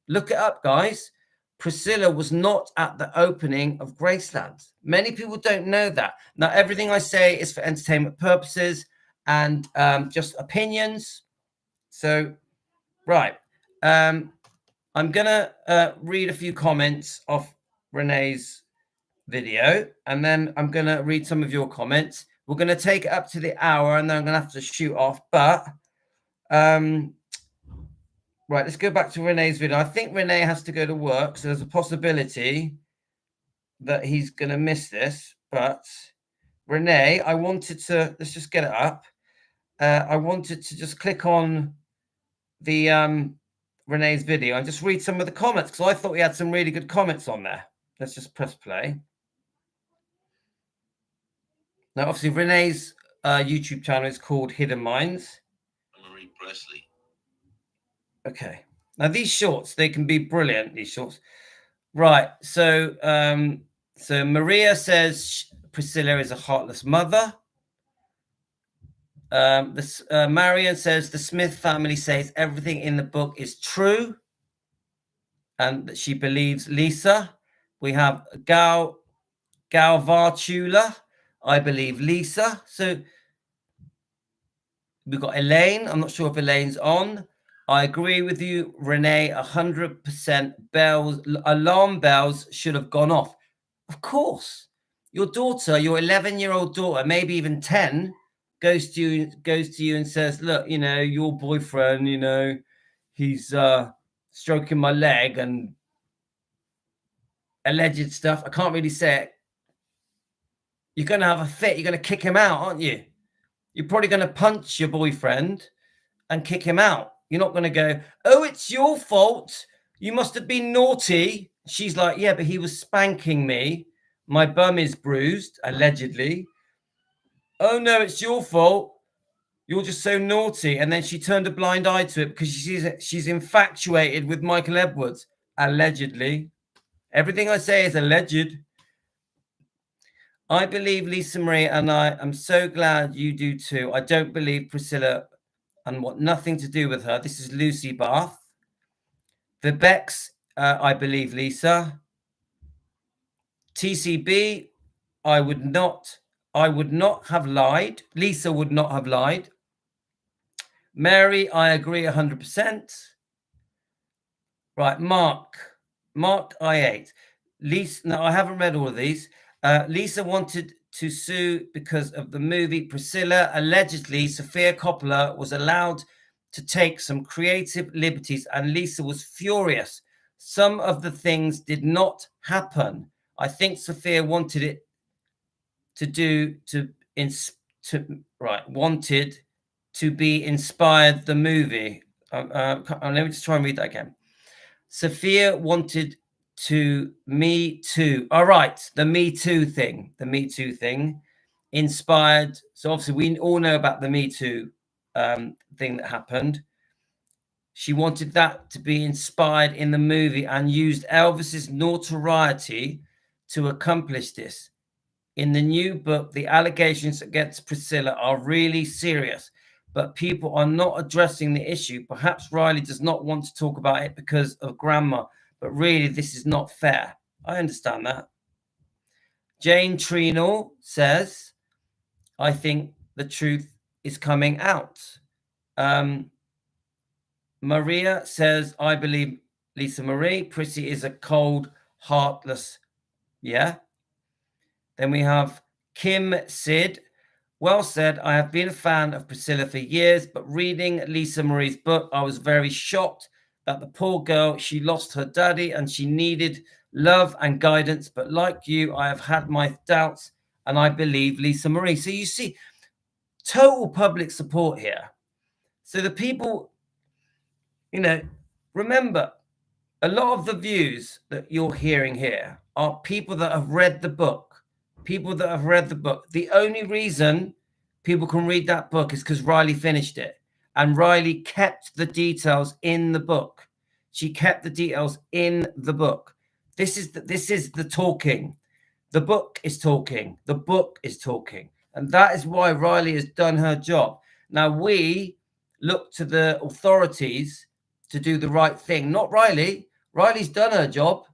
Look it up, guys. Priscilla was not at the opening of Graceland. Many people don't know that. Now, everything I say is for entertainment purposes and just opinions. So, right. I'm going to read a few comments off Renee's video, and then I'm going to read some of your comments. We're going to take it up to the hour, and then I'm going to have to shoot off. But, right, let's go back to Renee's video. I think Renee has to go to work, so there's a possibility that he's going to miss this. But, Renee, I wanted to, let's just get it up. I wanted to just click on the Renee's video and just read some of the comments, because I thought we had some really good comments on there. Let's just press play. Now, obviously, Renee's YouTube channel is called Hidden Minds. Marie Presley. Okay. Now, these shorts, they can be brilliant, these shorts. Right. So, so Maria says Priscilla is a heartless mother. Marion says the Smith family says everything in the book is true and that she believes Lisa. We have Gal Vartula. I believe Lisa. So we've got Elaine. I'm not sure if Elaine's on. I agree with you, Renee, 100%. Alarm bells should have gone off. Of course. Your daughter, your 11-year-old daughter, maybe even 10, goes to you and says, look, you know, your boyfriend, you know, he's stroking my leg and alleged stuff. I can't really say it. You're going to have a fit. You're going to kick him out, aren't you? You're probably going to punch your boyfriend and kick him out. You're not going to go, oh, it's your fault. You must have been naughty. She's like, yeah, but he was spanking me. My bum is bruised, allegedly. Oh, no, it's your fault. You're just so naughty. And then she turned a blind eye to it because she's infatuated with Michael Edwards, allegedly. Everything I say is alleged. I believe Lisa Marie, and I am so glad you do too. I don't believe Priscilla and want nothing to do with her. This is Lucy Bath. The Becks, I believe Lisa. TCB, I would not have lied. Lisa would not have lied. Mary, I agree 100%. Right, Mark, I8. Lisa, no, I haven't read all of these. Lisa wanted to sue because of the movie Priscilla. Allegedly, Sofia Coppola was allowed to take some creative liberties, and Lisa was furious. Some of the things did not happen. I think Sofia wanted it wanted to be inspired the movie. Let me just try and read that again. Sophia wanted to Me Too. All right, the Me Too thing. The Me Too thing inspired. So obviously we all know about the Me Too thing that happened. She wanted that to be inspired in the movie and used Elvis's notoriety to accomplish this. In the new book, the allegations against Priscilla are really serious, but people are not addressing the issue. Perhaps Riley does not want to talk about it because of grandma, but really this is not fair. I understand that. Jane Trinall says, I think the truth is coming out. Maria says, I believe Lisa Marie. Prissy is a cold, heartless, yeah. Then we have Kim Sid. Well said. I have been a fan of Priscilla for years, but reading Lisa Marie's book, I was very shocked that the poor girl, she lost her daddy and she needed love and guidance. But like you, I have had my doubts and I believe Lisa Marie. So you see, total public support here. So the people, remember, a lot of the views that you're hearing here are people that have read the book. People that have read the book. The only reason people can read that book is because Riley finished it. And Riley kept the details in the book. She kept the details in the book. This is the talking. The book is talking. The book is talking. And that is why Riley has done her job. Now we look to the authorities to do the right thing. Not Riley. Riley's done her job.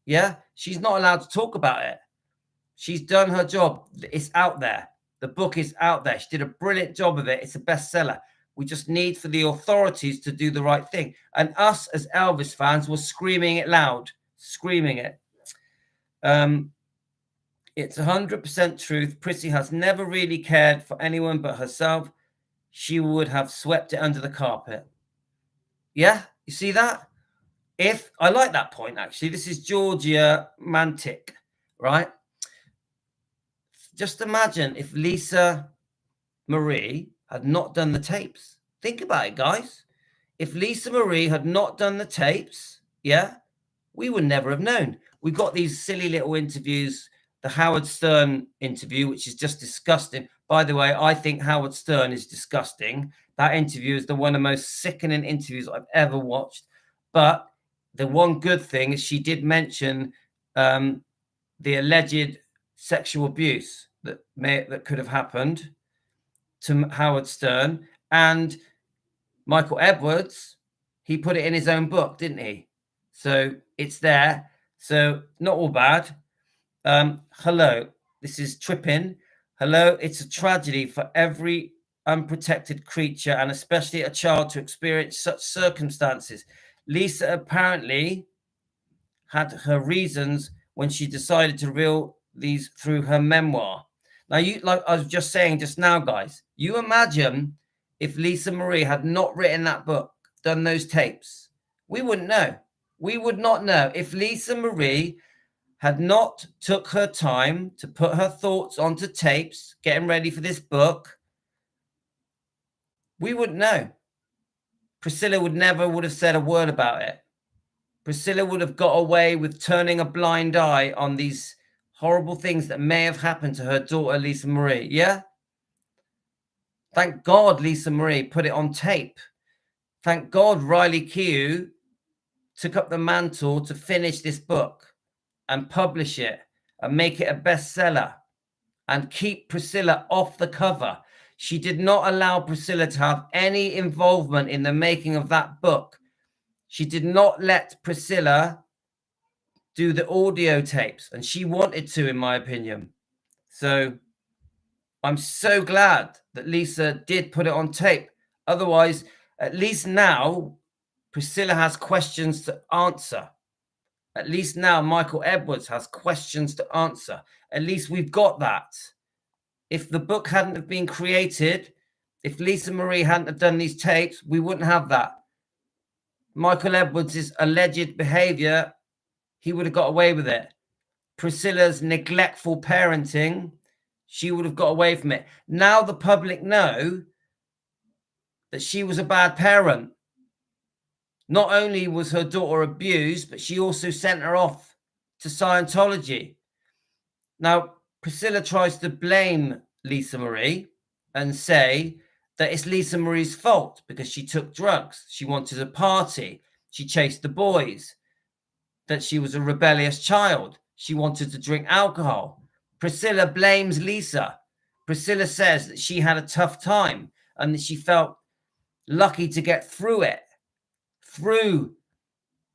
Yeah. She's not allowed to talk about it. She's done her job. It's out there. The book is out there. She did a brilliant job of it. It's a bestseller. We just need for the authorities to do the right thing. And us as Elvis fans were screaming it loud, screaming it. It's 100% truth. Prissy has never really cared for anyone but herself. She would have swept it under the carpet. Yeah, you see that? I like that point, actually. This is Georgia Mantic, right? Just imagine if Lisa Marie had not done the tapes. Think about it, guys. If Lisa Marie had not done the tapes, yeah, we would never have known. We got these silly little interviews, the Howard Stern interview, which is just disgusting. By the way, I think Howard Stern is disgusting. That interview is one of the most sickening interviews I've ever watched. But the one good thing is she did mention the alleged sexual abuse that could have happened to Howard Stern. And Michael Edwards, he put it in his own book, didn't he? So it's there. So not all bad. Hello, this is Trippin. Hello, it's a tragedy for every unprotected creature and especially a child to experience such circumstances. Lisa apparently had her reasons when she decided to reveal these through her memoir. Now, like I was just saying just now, guys, you imagine if Lisa Marie had not written that book, done those tapes, we wouldn't know. We would not know. If Lisa Marie had not took her time to put her thoughts onto tapes, getting ready for this book, we wouldn't know. Priscilla would have said a word about it. Priscilla would have got away with turning a blind eye on these horrible things that may have happened to her daughter, Lisa Marie. Yeah? Thank God Lisa Marie put it on tape. Thank God Riley Keough took up the mantle to finish this book and publish it and make it a bestseller and keep Priscilla off the cover. She did not allow Priscilla to have any involvement in the making of that book. She did not let Priscilla do the audio tapes, and she wanted to, in my opinion. So I'm so glad that Lisa did put it on tape. Otherwise, at least now, Priscilla has questions to answer. At least now, Michael Edwards has questions to answer. At least we've got that. If the book hadn't have been created, if Lisa Marie hadn't have done these tapes, we wouldn't have that. Michael Edwards' alleged behavior, he would have got away with it. Priscilla's neglectful parenting, she would have got away from it. Now the public know that she was a bad parent. Not only was her daughter abused, but she also sent her off to Scientology. Now, Priscilla tries to blame Lisa Marie and say that it's Lisa Marie's fault because she took drugs. She wanted a party. She chased the boys. That she was a rebellious child. She wanted to drink alcohol. Priscilla blames Lisa. Priscilla says that she had a tough time and that she felt lucky to get through it, through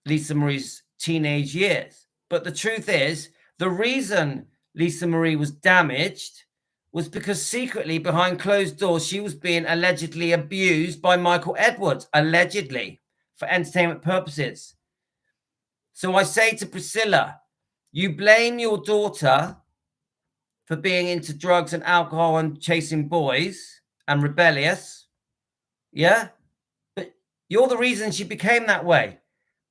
Lisa Marie's teenage years. But the truth is, the reason Lisa Marie was damaged was because secretly behind closed doors, she was being allegedly abused by Michael Edwards, allegedly, for entertainment purposes. So I say to Priscilla, you blame your daughter for being into drugs and alcohol and chasing boys and rebellious. Yeah? But you're the reason she became that way,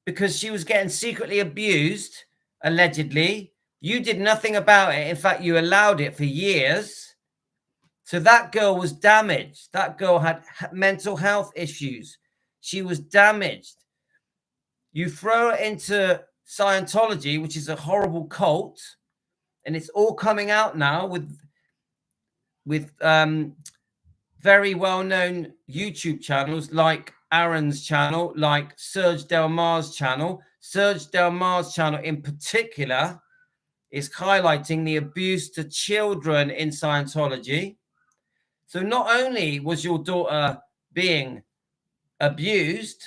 because she was getting secretly abused, allegedly. You did nothing about it. In fact, you allowed it for years. So that girl was damaged. That girl had mental health issues. She was damaged. You throw her into Scientology, which is a horrible cult, and it's all coming out now with very well-known YouTube channels like Aaron's channel, like Serge Delmar's channel. Serge Delmar's channel in particular is highlighting the abuse to children in Scientology. So not only was your daughter being abused,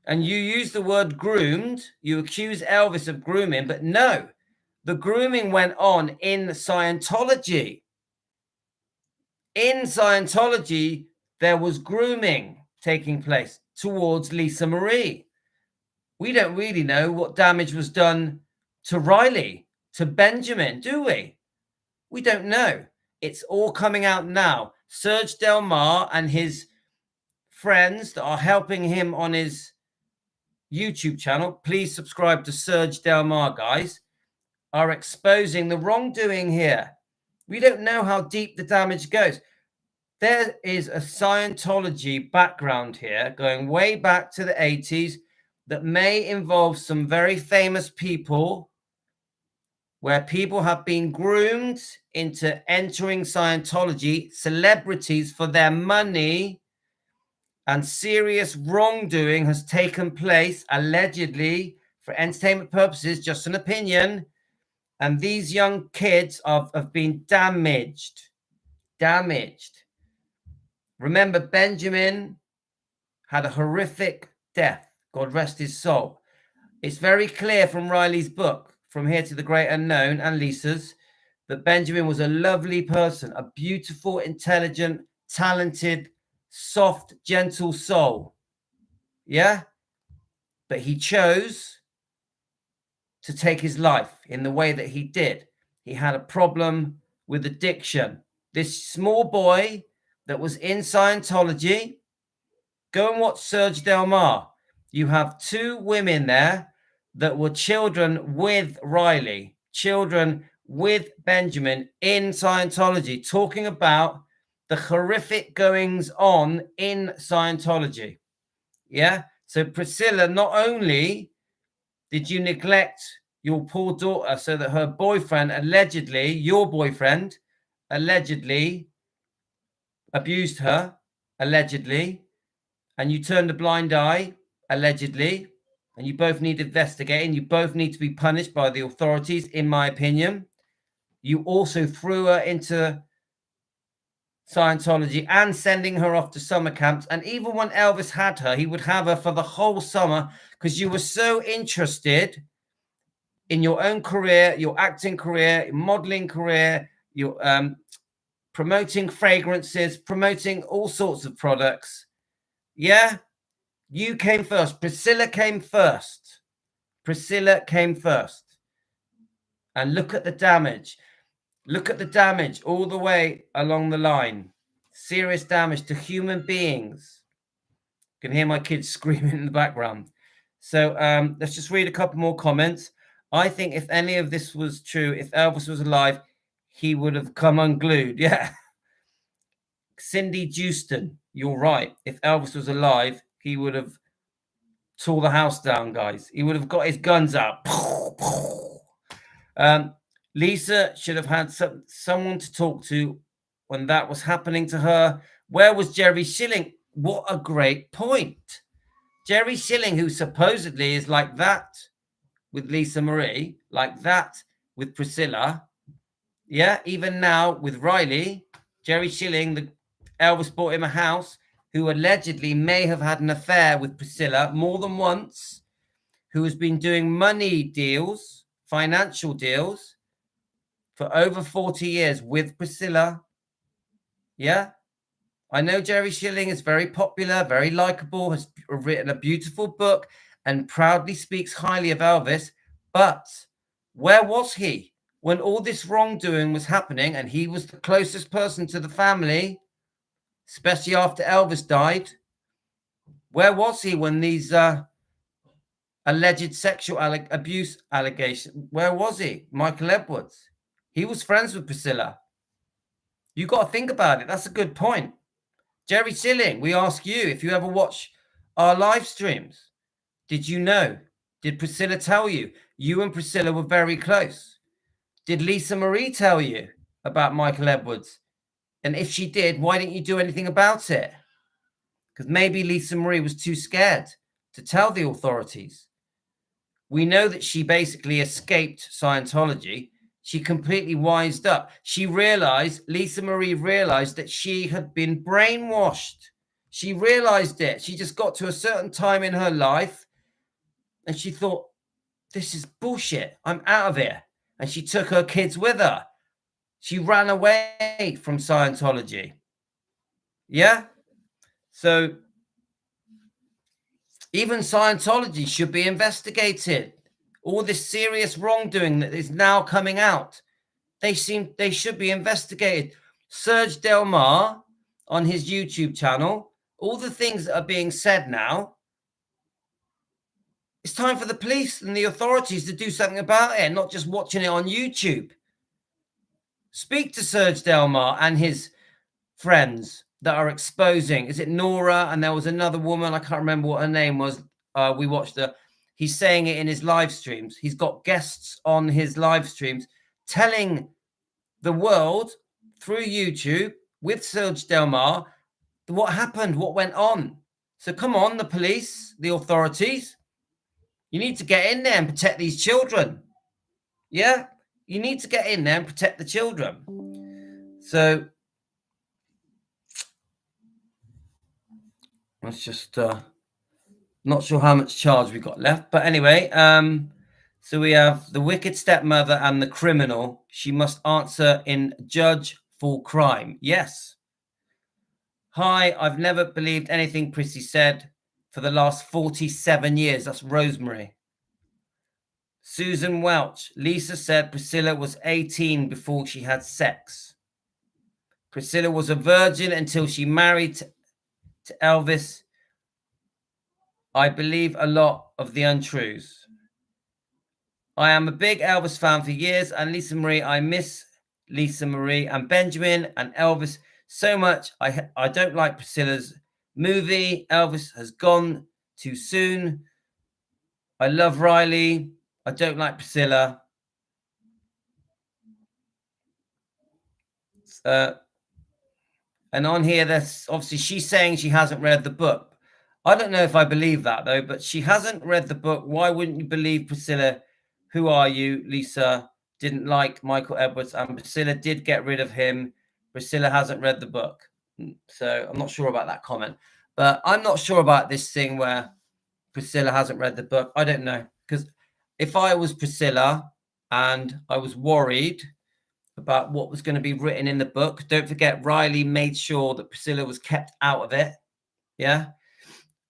and you use the word groomed, you accuse Elvis of grooming, but no, the grooming went on in Scientology. In Scientology, there was grooming taking place towards Lisa Marie. We don't really know what damage was done to Riley, to Benjamin, do we? We don't know. It's all coming out now. Serge Delmar and his friends that are helping him on his YouTube channel, please subscribe to Serge Delmar, guys, are exposing the wrongdoing here. We don't know how deep the damage goes. There is a Scientology background here going way back to the 80s that may involve some very famous people, where people have been groomed into entering Scientology, celebrities, for their money, and serious wrongdoing has taken place, allegedly, for entertainment purposes, just an opinion. And these young kids have been damaged. Remember, Benjamin had a horrific death. God rest his soul. It's very clear from Riley's book, From Here to the Great Unknown, and Lisa's, that Benjamin was a lovely person, a beautiful, intelligent, talented, soft, gentle soul. Yeah? But he chose to take his life in the way that he did. He had a problem with addiction. This small boy that was in Scientology, go and watch Serge Delmar. You have two women there that were children with Riley, children with Benjamin in Scientology, talking about the horrific goings on in Scientology. Yeah. So Priscilla, not only did you neglect your poor daughter so that her boyfriend allegedly, your boyfriend allegedly abused her, allegedly, and you turned a blind eye, allegedly, and you both need investigating. You both need to be punished by the authorities, in my opinion. You also threw her into Scientology and sending her off to summer camps. And even when Elvis had her, he would have her for the whole summer because you were so interested in your own career, your acting career, your modeling career, your promoting fragrances, promoting all sorts of products. Yeah, you came first. Priscilla came first. Priscilla came first. And look at the damage. Look at the damage all the way along the line. Serious damage to human beings. You can hear my kids screaming in the background. So let's just read a couple more comments. I think if any of this was true, if Elvis was alive, he would have come unglued. Yeah. Cindy Jewston, you're right. If Elvis was alive, he would have tore the house down, guys. He would have got his guns out. Lisa should have had someone to talk to when that was happening to her. Where was Jerry Schilling? What a great point. Jerry Schilling, who supposedly is like that with Lisa Marie, like that with Priscilla. Yeah, even now with Riley, Jerry Schilling, Elvis bought him a house, who allegedly may have had an affair with Priscilla more than once, who has been doing money deals, financial deals, for over 40 years with Priscilla. Yeah. I know Jerry Schilling is very popular, very likable, has written a beautiful book and proudly speaks highly of Elvis. But where was he when all this wrongdoing was happening and he was the closest person to the family, especially after Elvis died? Where was he when these alleged sexual abuse allegations, where was he? Michael Edwards. He was friends with Priscilla. You got to think about it. That's a good point. Jerry Schilling, we ask you, if you ever watch our live streams, did you know? Did Priscilla tell you? You and Priscilla were very close. Did Lisa Marie tell you about Michael Edwards? And if she did, why didn't you do anything about it? Because maybe Lisa Marie was too scared to tell the authorities. We know that she basically escaped Scientology. She completely wised up. She realized, Lisa Marie realized that she had been brainwashed. She realized it. She just got to a certain time in her life and she thought, this is bullshit. I'm out of here. And she took her kids with her. She ran away from Scientology. Yeah? So even Scientology should be investigated. All this serious wrongdoing that is now coming out, they should be investigated. Serge Delmar on his YouTube channel, all the things that are being said now, it's time for the police and the authorities to do something about it, not just watching it on YouTube. Speak to Serge Delmar and his friends that are exposing. Is it Nora? And there was another woman, I can't remember what her name was. We watched her. He's saying it in his live streams. He's got guests on his live streams telling the world through YouTube with Serge Delmar what happened, what went on. So come on, the police, the authorities, you need to get in there and protect these children. Yeah, you need to get in there and protect the children. So let's just not sure how much charge we got left, but anyway, so we have the wicked stepmother and the criminal. She must answer in judge for crime. Yes. Hi, I've never believed anything Prissy said for the last 47 years. That's Rosemary. Susan Welch. Lisa said Priscilla was 18 before she had sex. Priscilla was a virgin until she married to Elvis. I believe a lot of the untruths. I am a big Elvis fan for years, and Lisa Marie, I miss Lisa Marie and Benjamin and Elvis so much. I don't like Priscilla's movie. Elvis has gone too soon. I love Riley. I don't like Priscilla. And on here, there's obviously she's saying she hasn't read the book. I don't know if I believe that, though, but she hasn't read the book. Why wouldn't you believe Priscilla? Who are you? Lisa didn't like Michael Edwards, and Priscilla did get rid of him. Priscilla hasn't read the book. So I'm not sure about that comment. But I'm not sure about this thing where Priscilla hasn't read the book. I don't know. Because if I was Priscilla and I was worried about what was going to be written in the book, don't forget Riley made sure that Priscilla was kept out of it. Yeah.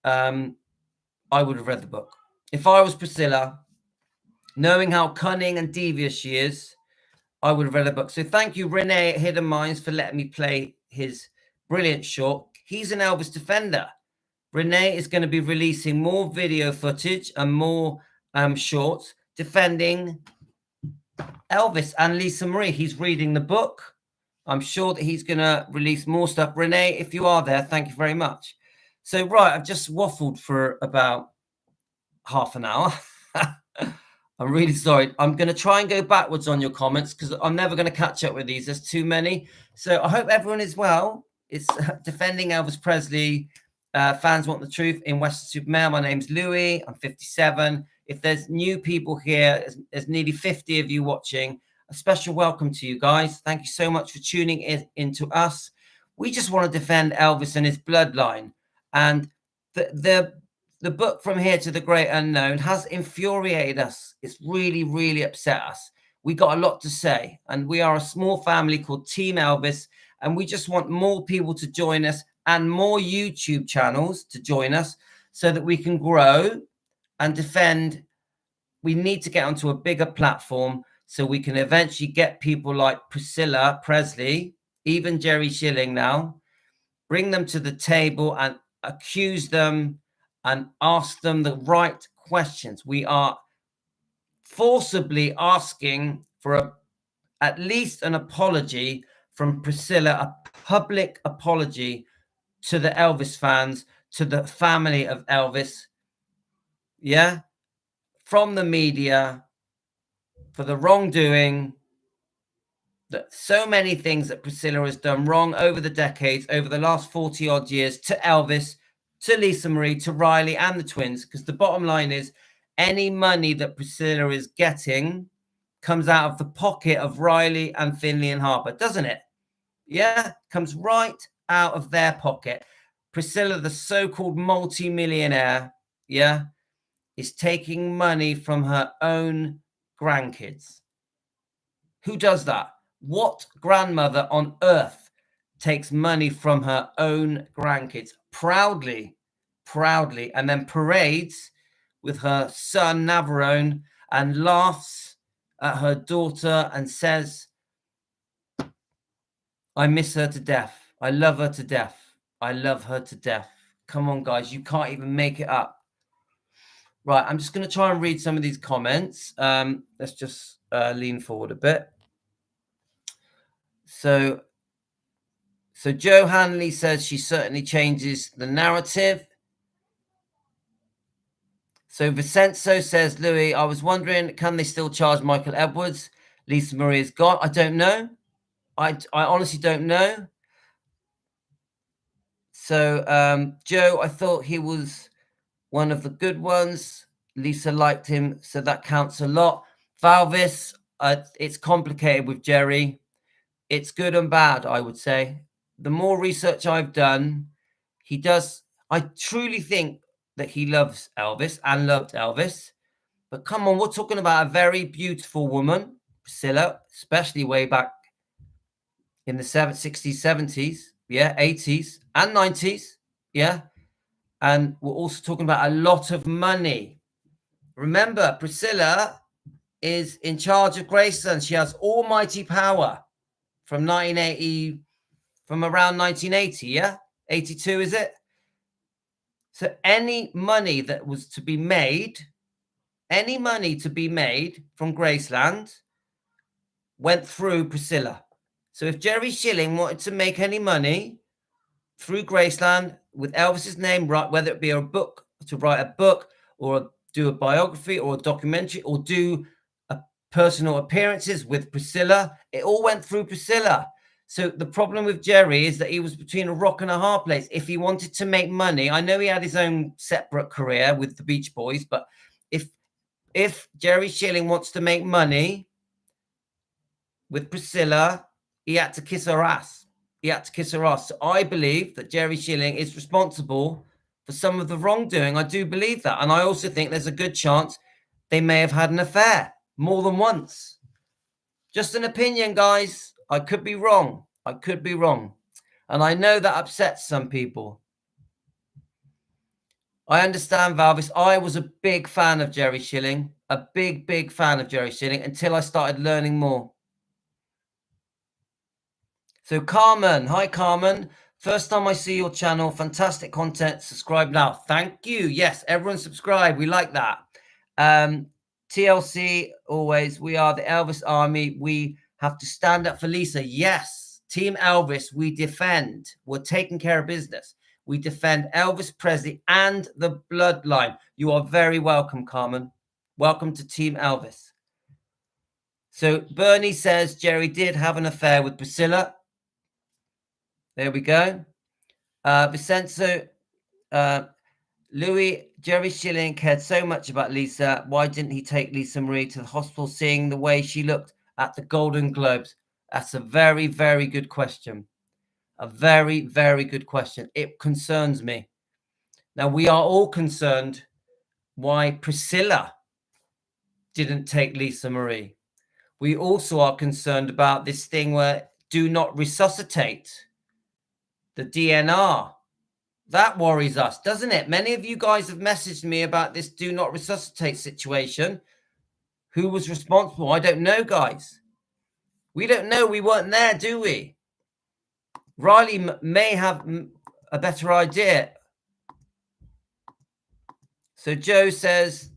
I would have read the book. If I was Priscilla, knowing how cunning and devious she is, I would have read the book. So thank you, Renee at Hidden Minds, for letting me play his brilliant short. He's an Elvis defender. Renee is going to be releasing more video footage and more shorts defending Elvis and Lisa Marie. He's reading the book. I'm sure that he's going to release more stuff. Renee, if you are there, thank you very much. So, right, I've just waffled for about half an hour. I'm really sorry. I'm going to try and go backwards on your comments because I'm never going to catch up with these. There's too many. So I hope everyone is well. It's defending Elvis Presley. Fans want the truth in Western-super-Male. My name's Louis. I'm 57. If there's new people here, there's nearly 50 of you watching. A special welcome to you guys. Thank you so much for tuning into us. We just want to defend Elvis and his bloodline. And the book From Here to the Great Unknown has infuriated us. It's really, really upset us. We got a lot to say, and we are a small family called Team Elvis, and we just want more people to join us and more YouTube channels to join us so that we can grow and defend. We need to get onto a bigger platform so we can eventually get people like Priscilla Presley, even Jerry Schilling now, bring them to the table and accuse them and ask them the right questions. We are forcibly asking for at least an apology from Priscilla, a public apology to the Elvis fans, to the family of Elvis, yeah, from the media for the wrongdoing, that so many things that Priscilla has done wrong over the decades, over the last 40 odd years, to Elvis, to Lisa Marie, to Riley and the twins. Because the bottom line is any money that Priscilla is getting comes out of the pocket of Riley and Finley and Harper, doesn't it? Yeah, comes right out of their pocket. Priscilla, the so-called multi-millionaire, yeah, is taking money from her own grandkids. Who does that? What grandmother on earth takes money from her own grandkids proudly, and then parades with her son Navarone and laughs at her daughter and says, I miss her to death. I love her to death. I love her to death. Come on, guys. You can't even make it up. Right. I'm just going to try and read some of these comments. Let's just lean forward a bit. So Joe Hanley says she certainly changes the narrative. So Vincenzo says, Louis, I was wondering, can they still charge Michael Edwards? Lisa Marie is gone. I don't know. I honestly don't know. So Joe, I thought he was one of the good ones. Lisa liked him, so that counts a lot. Valvis, it's complicated with Jerry. It's good and bad, I would say. The more research I've done, I truly think that he loves Elvis and loved Elvis. But come on, we're talking about a very beautiful woman, Priscilla, especially way back in the 60s, 70s, yeah, 80s and 90s, yeah. And we're also talking about a lot of money. Remember, Priscilla is in charge of Graceland. She has almighty power from around 1980, yeah? 82, is it? So any money that was to be made, from Graceland went through Priscilla. So if Jerry Schilling wanted to make any money through Graceland with Elvis's name, right, whether it be a book, to write a book or do a biography or a documentary or do personal appearances with Priscilla, it all went through Priscilla. So the problem with Jerry is that he was between a rock and a hard place. If he wanted to make money, I know he had his own separate career with the Beach Boys, but if Jerry Schilling wants to make money with Priscilla, he had to kiss her ass. So I believe that Jerry Schilling is responsible for some of the wrongdoing. I do believe that. And I also think there's a good chance they may have had an affair more than once. Just an opinion, guys. I could be wrong. And I know that upsets some people. I understand, Valvis. I was a big fan of Jerry Schilling, a big fan of Jerry Schilling until I started learning more. So Carmen, hi Carmen. First time I see your channel, fantastic content. Subscribe now. Thank you. Yes, everyone subscribe. We like that. TLC, always, we are the Elvis Army. We have to stand up for Lisa. Yes, Team Elvis, we defend. We're taking care of business. We defend Elvis Presley and the bloodline. You are very welcome, Carmen. Welcome to Team Elvis. So Bernie says Jerry did have an affair with Priscilla. There we go. Vincenzo, Louis, Jerry Schilling cared so much about Lisa. Why didn't he take Lisa Marie to the hospital, seeing the way she looked at the Golden Globes? That's a very, very good question. A very, very good question. It concerns me. Now, we are all concerned why Priscilla didn't take Lisa Marie. We also are concerned about this thing where do not resuscitate, the DNR. That worries us, doesn't it? Many of you guys have messaged me about this do not resuscitate situation. Who was responsible? I don't know, guys. We don't know. We weren't there, do we? Riley may have a better idea. So Joe says,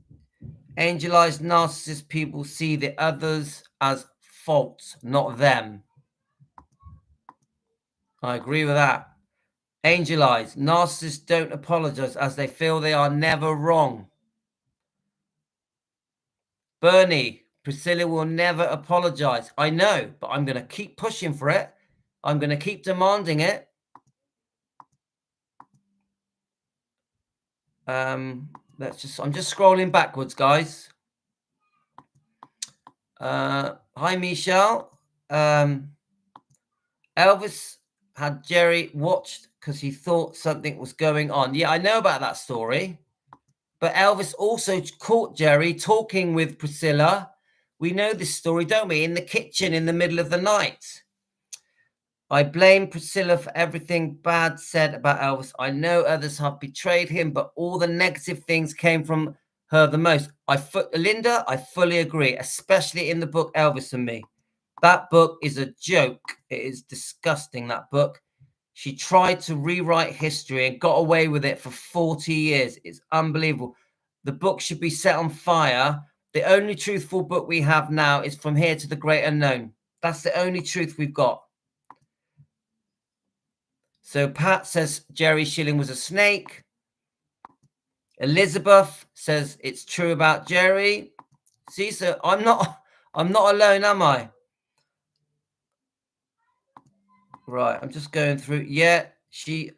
angelized narcissist people see the others as faults, not them. I agree with that. Angelized narcissists don't apologize as they feel they are never wrong. Bernie, Priscilla will never apologize. I know, but I'm going to keep pushing for it. I'm going to keep demanding it. I'm just scrolling backwards, guys. Hi, Michelle. Elvis had Jerry watched because he thought something was going on. Yeah, I know about that story. But Elvis also caught Jerry talking with Priscilla. We know this story, don't we? In the kitchen in the middle of the night. I blame Priscilla for everything bad said about Elvis. I know others have betrayed him, but all the negative things came from her the most. Linda, I fully agree, especially in the book Elvis and Me. That book is a joke. It is disgusting, that book. She tried to rewrite history and got away with it for 40 years. It's unbelievable. The book should be set on fire. The only truthful book we have now is From Here to the Great Unknown. That's the only truth we've got. So Pat says Jerry Schilling was a snake. Elizabeth says it's true about Jerry. See, so I'm not alone, am I? Right, I'm just going through. Yeah,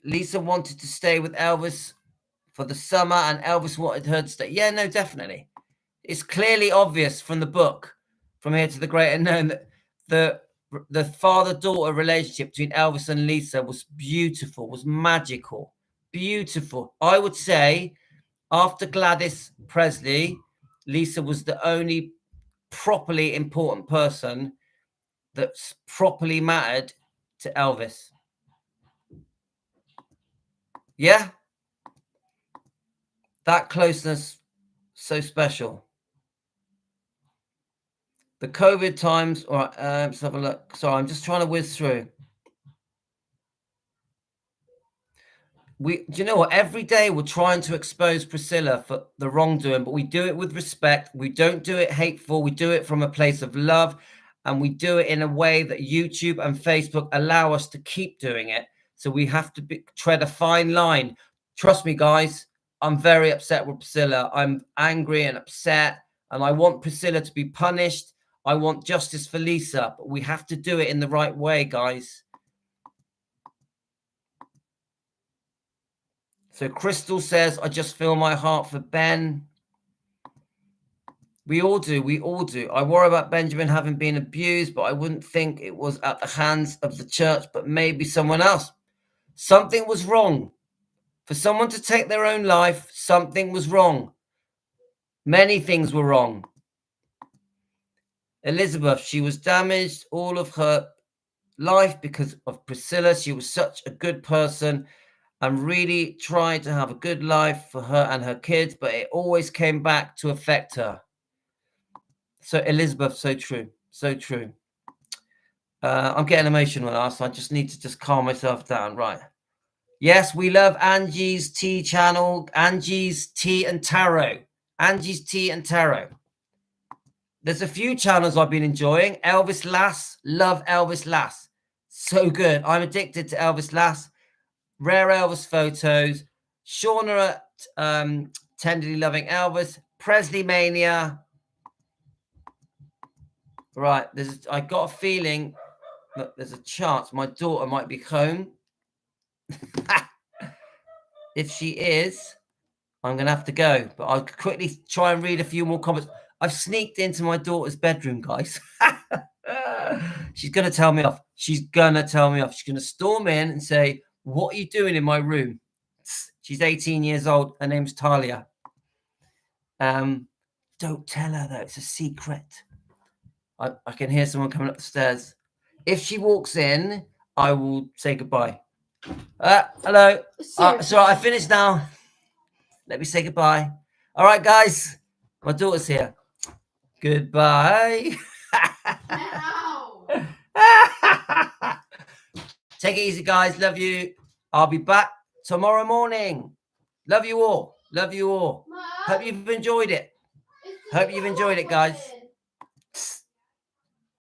Lisa wanted to stay with Elvis for the summer, and Elvis wanted her to stay. Yeah, no, definitely. It's clearly obvious from the book, From Here to the Great Unknown, that the father-daughter relationship between Elvis and Lisa was beautiful, was magical, beautiful. I would say after Gladys Presley, Lisa was the only properly important person that's properly mattered to Elvis. Yeah, that closeness, so special. The COVID times, all right, let's have a look. Sorry, I'm just trying to whiz through. Do you know what? Every day we're trying to expose Priscilla for the wrongdoing, but we do it with respect. We don't do it hateful. We do it from a place of love, and we do it in a way that YouTube and Facebook allow us to keep doing it. So we have to tread a fine line. Trust me, guys, I'm very upset with Priscilla. I'm angry and upset, and I want Priscilla to be punished. I want justice for Lisa, but we have to do it in the right way, guys. So Crystal says, I just feel my heart for Ben. We all do. We all do. I worry about Benjamin having been abused, but I wouldn't think it was at the hands of the church, but maybe someone else. Something was wrong. For someone to take their own life, something was wrong. Many things were wrong. Elizabeth, she was damaged all of her life because of Priscilla. She was such a good person. I'm really trying to have a good life for her and her kids, but it always came back to affect her. So Elizabeth, so true, so true. I'm getting emotional now, so I just need to just calm myself down. Right. Yes, we love Angie's Tea channel, Angie's Tea and Tarot. Angie's Tea and Tarot. There's a few channels I've been enjoying. Elvis Lass, love Elvis Lass. So good. I'm addicted to Elvis Lass. Rare Elvis photos. Shauna Tenderly Loving Elvis. Presley Mania. Right, I got a feeling that there's a chance my daughter might be home. If she is, I'm going to have to go. But I'll quickly try and read a few more comments. I've sneaked into my daughter's bedroom, guys. She's going to tell me off. She's going to tell me off. She's going to storm in and say, what are you doing in my room? She's 18 years old. Her name's Talia. Don't tell her, though. It's a secret. I can hear someone coming up the stairs. If she walks in, I will say goodbye. Hello. So I finished now. Let me say goodbye. All right, guys. My daughter's here. Goodbye. Take it easy, guys. Love you. I'll be back tomorrow morning. Love you all. Love you all. Hope you've enjoyed it. Hope you've enjoyed it, guys.